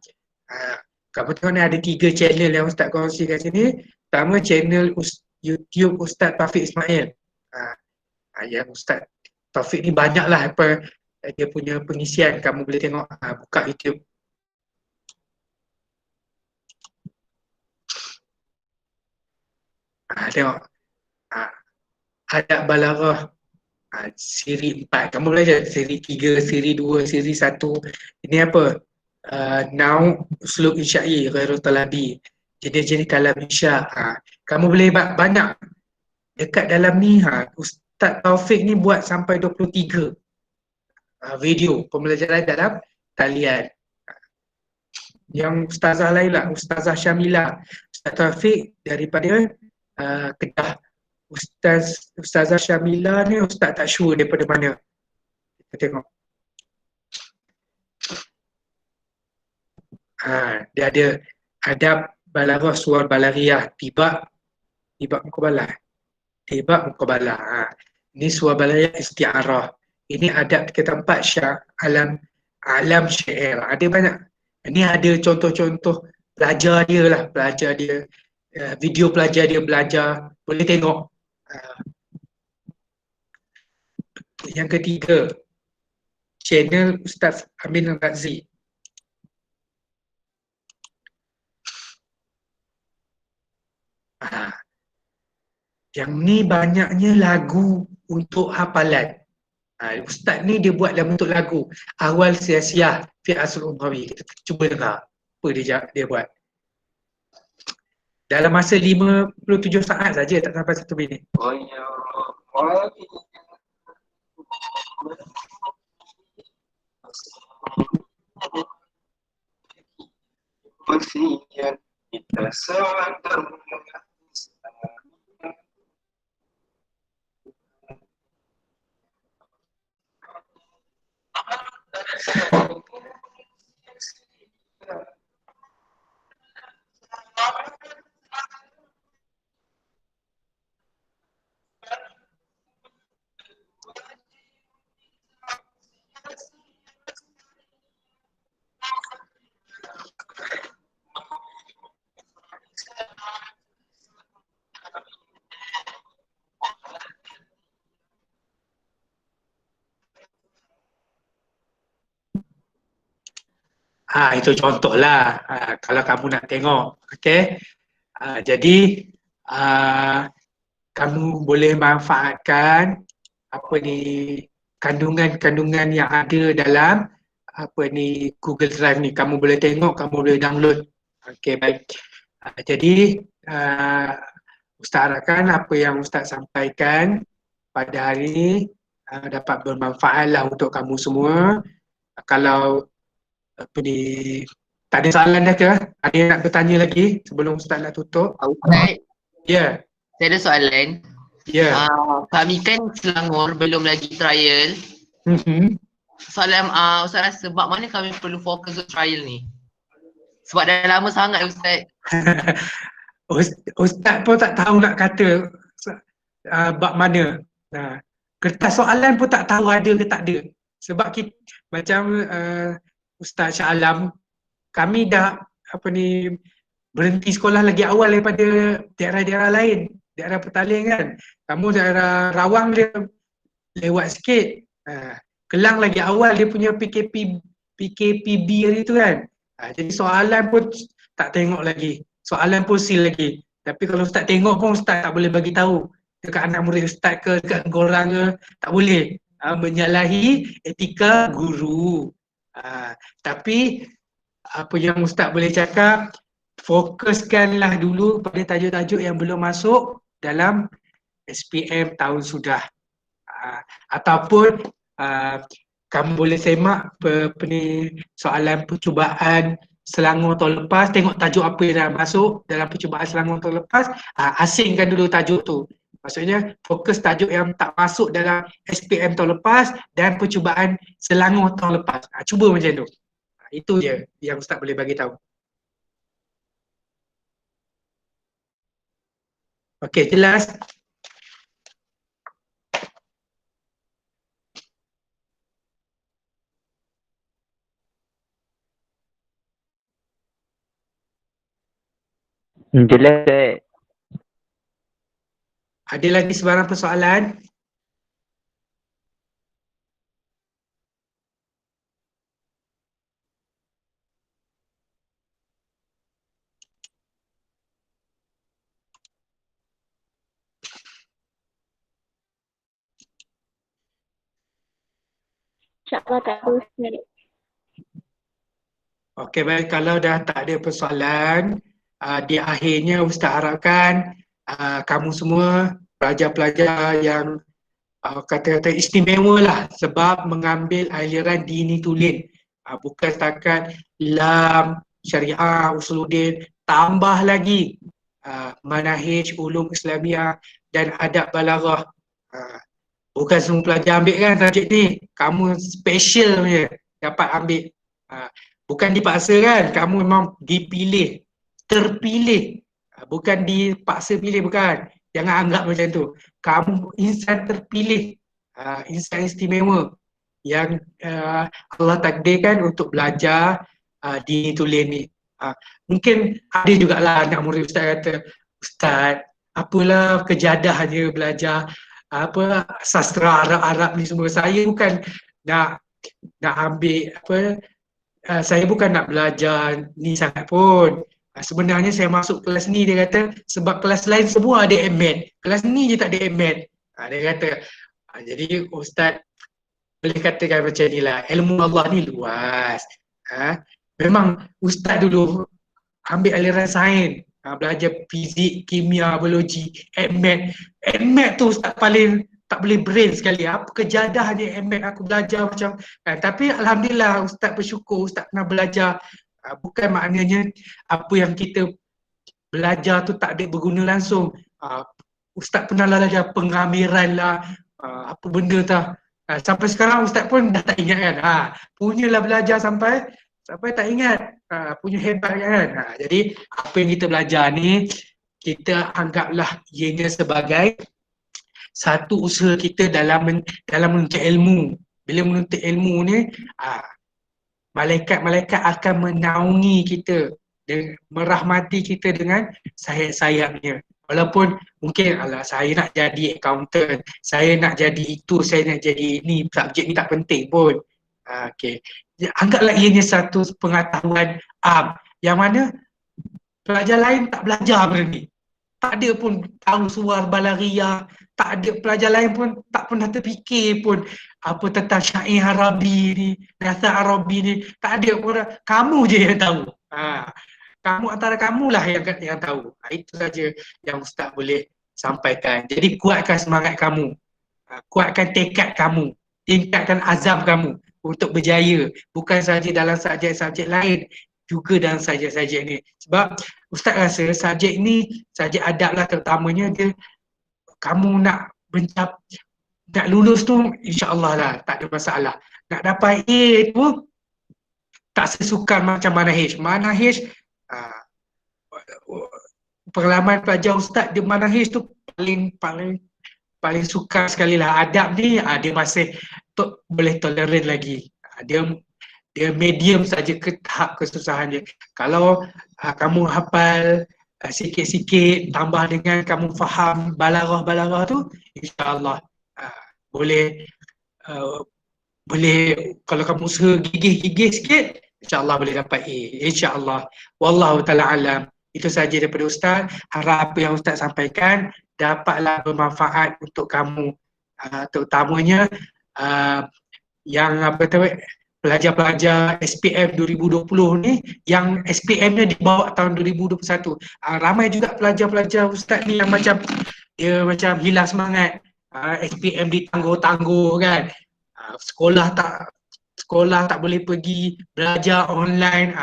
Kamu tengok ni ada 3 channel yang Ustaz kongsi kat sini. Pertama channel YouTube Ustaz Taufik Ismail. Yang Ustaz Taufik ni banyak lah dia punya pengisian. Kamu boleh tengok, buka YouTube. Tengok. Adab balaghah siri 4. Kamu belajar siri 3, siri 2, siri 1. Ini apa? Naum uslub insya'i ghairul talabi. Jenis-jenis kalam insya'. Kamu boleh banyak. Dekat dalam ni Ustaz Taufik ni buat sampai 23 video pembelajaran dalam talian. Yang ustazah lain lah, Ustazah Syamila. Ustaz Taufik daripada Kedah. Ustazah Syamila ni Ustaz tak sure daripada mana. Kita tengok. Dia ada adab balaghah suar balaghiah, tibak muqabalah. Ini suar balaghiah isti'arah. Ini adab kita 4 alam syair. Ada banyak. Ini ada contoh-contoh pelajar dia. video pelajar dia belajar, boleh tengok. Yang ketiga, channel Ustaz Amin Al-Ghazi. Yang ni banyaknya lagu untuk hafalan. Ustaz ni dia buat dalam bentuk lagu. Awal sia-sia fi asrul umawi. Kita cuba dengar apa dia buat. Dalam masa 57 saat saja, tak sampai 1 minit. Kita sadar Itu contohlah kalau kamu nak tengok. Okey. Jadi kamu boleh manfaatkan apa ni kandungan-kandungan yang ada dalam apa ni Google Drive ni. Kamu boleh tengok, kamu boleh download. Okey, baik. Jadi Ustaz harapkan apa yang Ustaz sampaikan pada hari ini dapat bermanfaatlah untuk kamu semua. Kalau apa ni, tak ada soalan dah ke? Ada yang nak bertanya lagi sebelum Ustaz nak tutup? Ustaz, Ya. saya ada soalan. Ya. Kami kan Selangor belum lagi trial. Soalan Ustaz rasa sebab mana kami perlu fokus untuk trial ni? Sebab dah lama sangat Ustaz. Ustaz pun tak tahu nak kata bab mana. Kertas soalan pun tak tahu ada ke tak ada. Sebab kita, macam Ustaz Shah Alam, kami dah apa ni berhenti sekolah lagi awal daripada daerah-daerah lain, daerah Petaling kan. Kamu daerah Rawang dia lewat sikit. Kelang lagi awal dia punya PKPB hari tu kan. Jadi soalan pun tak tengok lagi. Soalan pun seal lagi. Tapi kalau Ustaz tengok pun Ustaz tak boleh bagi tahu dekat anak murid Ustaz ke, dekat korang ke, tak boleh. Menyalahi etika guru. Tapi apa yang Ustaz boleh cakap, fokuskanlah dulu pada tajuk-tajuk yang belum masuk dalam SPM tahun sudah. Ataupun kamu boleh semak soalan percubaan Selangor tahun lepas, tengok tajuk apa yang dah masuk dalam percubaan Selangor tahun lepas, asingkan dulu tajuk tu. Maksudnya fokus tajuk yang tak masuk dalam SPM tahun lepas dan percubaan Selangor tahun lepas. Cuba macam tu. Itu je yang Ustaz boleh bagi tahu. Okey, jelas? Jelas. Ada lagi sebarang persoalan? InsyaAllah tak ada Ustaz. Okey, baik. Kalau dah tak ada persoalan, di akhirnya Ustaz harapkan kamu semua pelajar-pelajar yang kata-kata istimewa lah sebab mengambil aliran dini tulen. Bukan setakat lam, syariah, usuluddin, tambah lagi manahij, ulum Islamiah dan adab balaghah. Bukan semua pelajar ambil kan subjek ni, kamu special punya dapat ambil. Bukan dipaksa kan, kamu memang dipilih, terpilih. Bukan dipaksa pilih, bukan. Jangan anggap macam tu. Kamu insan terpilih, insan istimewa yang Allah takdirkan untuk belajar dini tulen ni. Mungkin ada jugalah anak murid Ustaz kata, Ustaz, apalah kejadah je belajar apa sastra Arab-Arab ni semua. Saya bukan nak ambil apa, saya bukan nak belajar ni sangat pun. Sebenarnya saya masuk kelas ni, dia kata sebab kelas lain semua ada MAT, kelas ni je tak ada MAT. Dia kata jadi Ustaz boleh katakan macam ni lah, ilmu Allah ni luas. Memang Ustaz dulu ambil aliran sains, belajar fizik, kimia, biologi, MAT. MAT tu Ustaz paling tak boleh brain sekali. Apa kejadah je MAT aku belajar macam. Tapi Alhamdulillah Ustaz bersyukur Ustaz pernah belajar. Bukan maknanya apa yang kita belajar tu tak ada berguna langsung. Ustaz pernah lah belajar pengamiran lah, apa benda tah. Sampai sekarang Ustaz pun dah tak ingat kan. Punyalah belajar sampai tak ingat. Punya hebat kan. Jadi apa yang kita belajar ni, kita anggaplah ianya sebagai satu usaha kita dalam menuntut ilmu. Bila menuntut ilmu ni, malaikat-malaikat akan menaungi kita dan merahmati kita dengan sayap-sayapnya. Walaupun mungkin saya nak jadi accountant, saya nak jadi itu, saya nak jadi ini, subjek ni tak penting pun. Okay. Anggaplah ianya satu pengetahuan yang mana pelajar lain tak belajar benda ni. Tak ada pun tahu suar balaghiyah, tak ada pelajar lain pun tak pernah terfikir pun apa tentang syair Arabi ni, dasar Arabi ni, tak ada pun. Kamu je yang tahu. Kamu antara kamulah yang tahu. Itu saja yang Ustaz boleh sampaikan. Jadi kuatkan semangat kamu. Kuatkan tekad kamu. Tingkatkan azam kamu untuk berjaya. Bukan saja dalam subjek-subjek lain, juga dalam subjek-subjek ni. Sebab Ustaz rasa subjek ni, subjek adab lah terutamanya, dia kamu nak lulus tu insya-Allah lah, tak ada masalah. Nak dapat A tu tak sesukar macam manahij. Manahij, pengalaman pelajar Ustaz di manahij tu paling sukar sekali lah. Adab ni dia masih boleh tolerate lagi. Dia medium saja ke tahap kesusahan dia. Kalau kamu hafal sikit-sikit tambah dengan kamu faham balaghah tu, insya-Allah boleh kalau kamu usaha gigih sikit, insya-Allah boleh dapat A. Insya-Allah. Wallahu taala alam. Itu saja daripada Ustaz. Harap apa yang Ustaz sampaikan dapatlah bermanfaat untuk kamu, terutamanya yang pelajar-pelajar SPM 2020 ni, yang SPM-nya dibawa tahun 2021. Ramai juga pelajar-pelajar Ustaz ni yang macam hilang semangat. SPM ditangguh-tangguh kan. Sekolah tak boleh pergi, belajar online.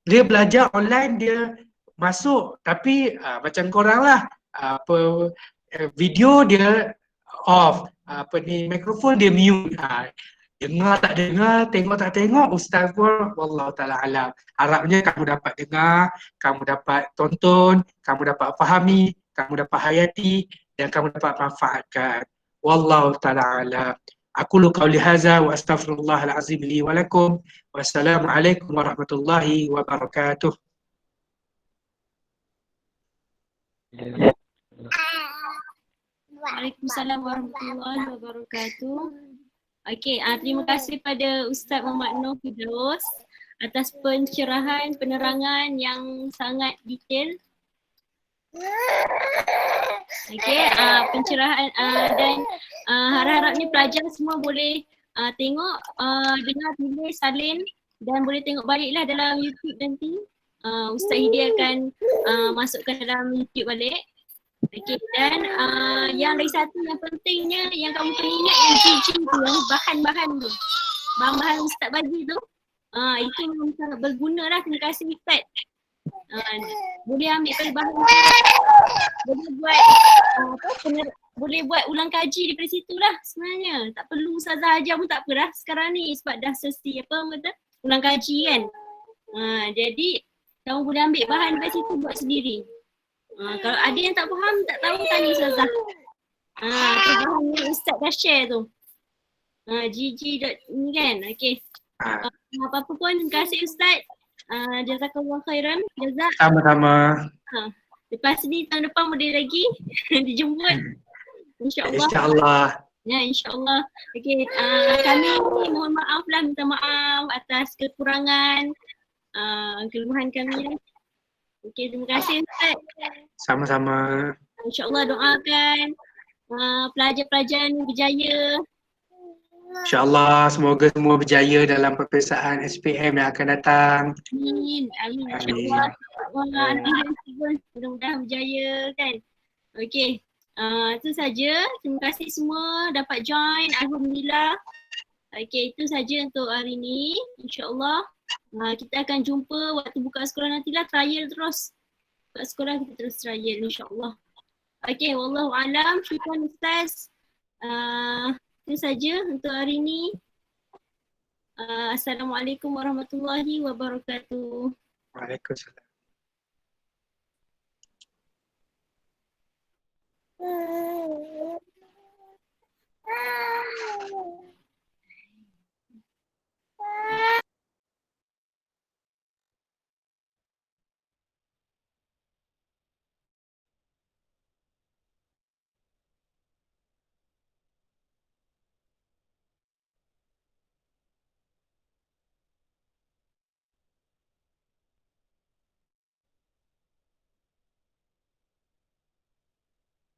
Dia belajar online, dia masuk tapi macam korang lah, video dia off, mikrofon dia mute. Dengar tak dengar, tengok tak tengok, Ustaz pun wallahu taala alam. Harapnya kamu dapat dengar, kamu dapat tonton, kamu dapat fahami, kamu dapat hayati dan kamu dapat manfaatkan. Wallahu taala alam. Aqulu qawli hadza wa astaghfirullahal azim li wa lakum. Wassalamualaikum warahmatullahi wabarakatuh. Waalaikumsalam warahmatullahi wabarakatuh. Okey, terima kasih pada Ustaz Muhammad Nur Firdaus atas pencerahan, penerangan yang sangat detail. Okey, pencerahan dan harap-harapnya pelajar semua boleh tengok, dengar, tulis, salin dan boleh tengok baliklah dalam YouTube nanti. Ustaz Hidi akan masukkan dalam YouTube balik. Okey, dan yang lagi satu yang pentingnya yang kamu kena ingat yang GG tu, yang bahan-bahan tu, bahan-bahan Ustaz bagi tu, itu memang sangat berguna lah. Terima kasih Ustaz. Boleh ambil bahan, boleh buat ulang kaji daripada situ lah sebenarnya. Tak perlu Ustazah ajar pun tak apa dah sekarang ni, sebab dah sesi ulang kaji kan. Jadi kamu boleh ambil bahan daripada situ buat sendiri. Kalau ada yang tak faham, tak tahu, tanya Ustazah. Tu bahan yang Ustaz dah share tu. GG ni kan. Okay. Apa-apa pun, terima kasih Ustaz. Jazakallah khairan. Jazak. Sama-sama. Lepas ni tahun depan boleh lagi dijemput. InsyaAllah. InsyaAllah. Ya, insyaAllah. Okey, kami mohon maaf lah, minta maaf atas kekurangan kelemahan kami lah. Okey, terima kasih Ustaz. Sama-sama. InsyaAllah doakan pelajar-pelajar ni berjaya. InsyaAllah semoga semua berjaya dalam peperiksaan SPM yang akan datang. Amin. Amin. Amin. InsyaAllah. Anak dan student mudah-mudahan berjaya kan. Okey. Itu saja. Terima kasih semua dapat join. Alhamdulillah. Okey, itu saja untuk hari ni. InsyaAllah. Kita akan jumpa waktu buka sekolah nantilah. Trial terus. Buka sekolah kita terus trial insyaAllah. Okey, wallahualam. Syukran Ustaz. Itu saja untuk hari ni. Assalamualaikum warahmatullahi wabarakatuh. Waalaikumsalam.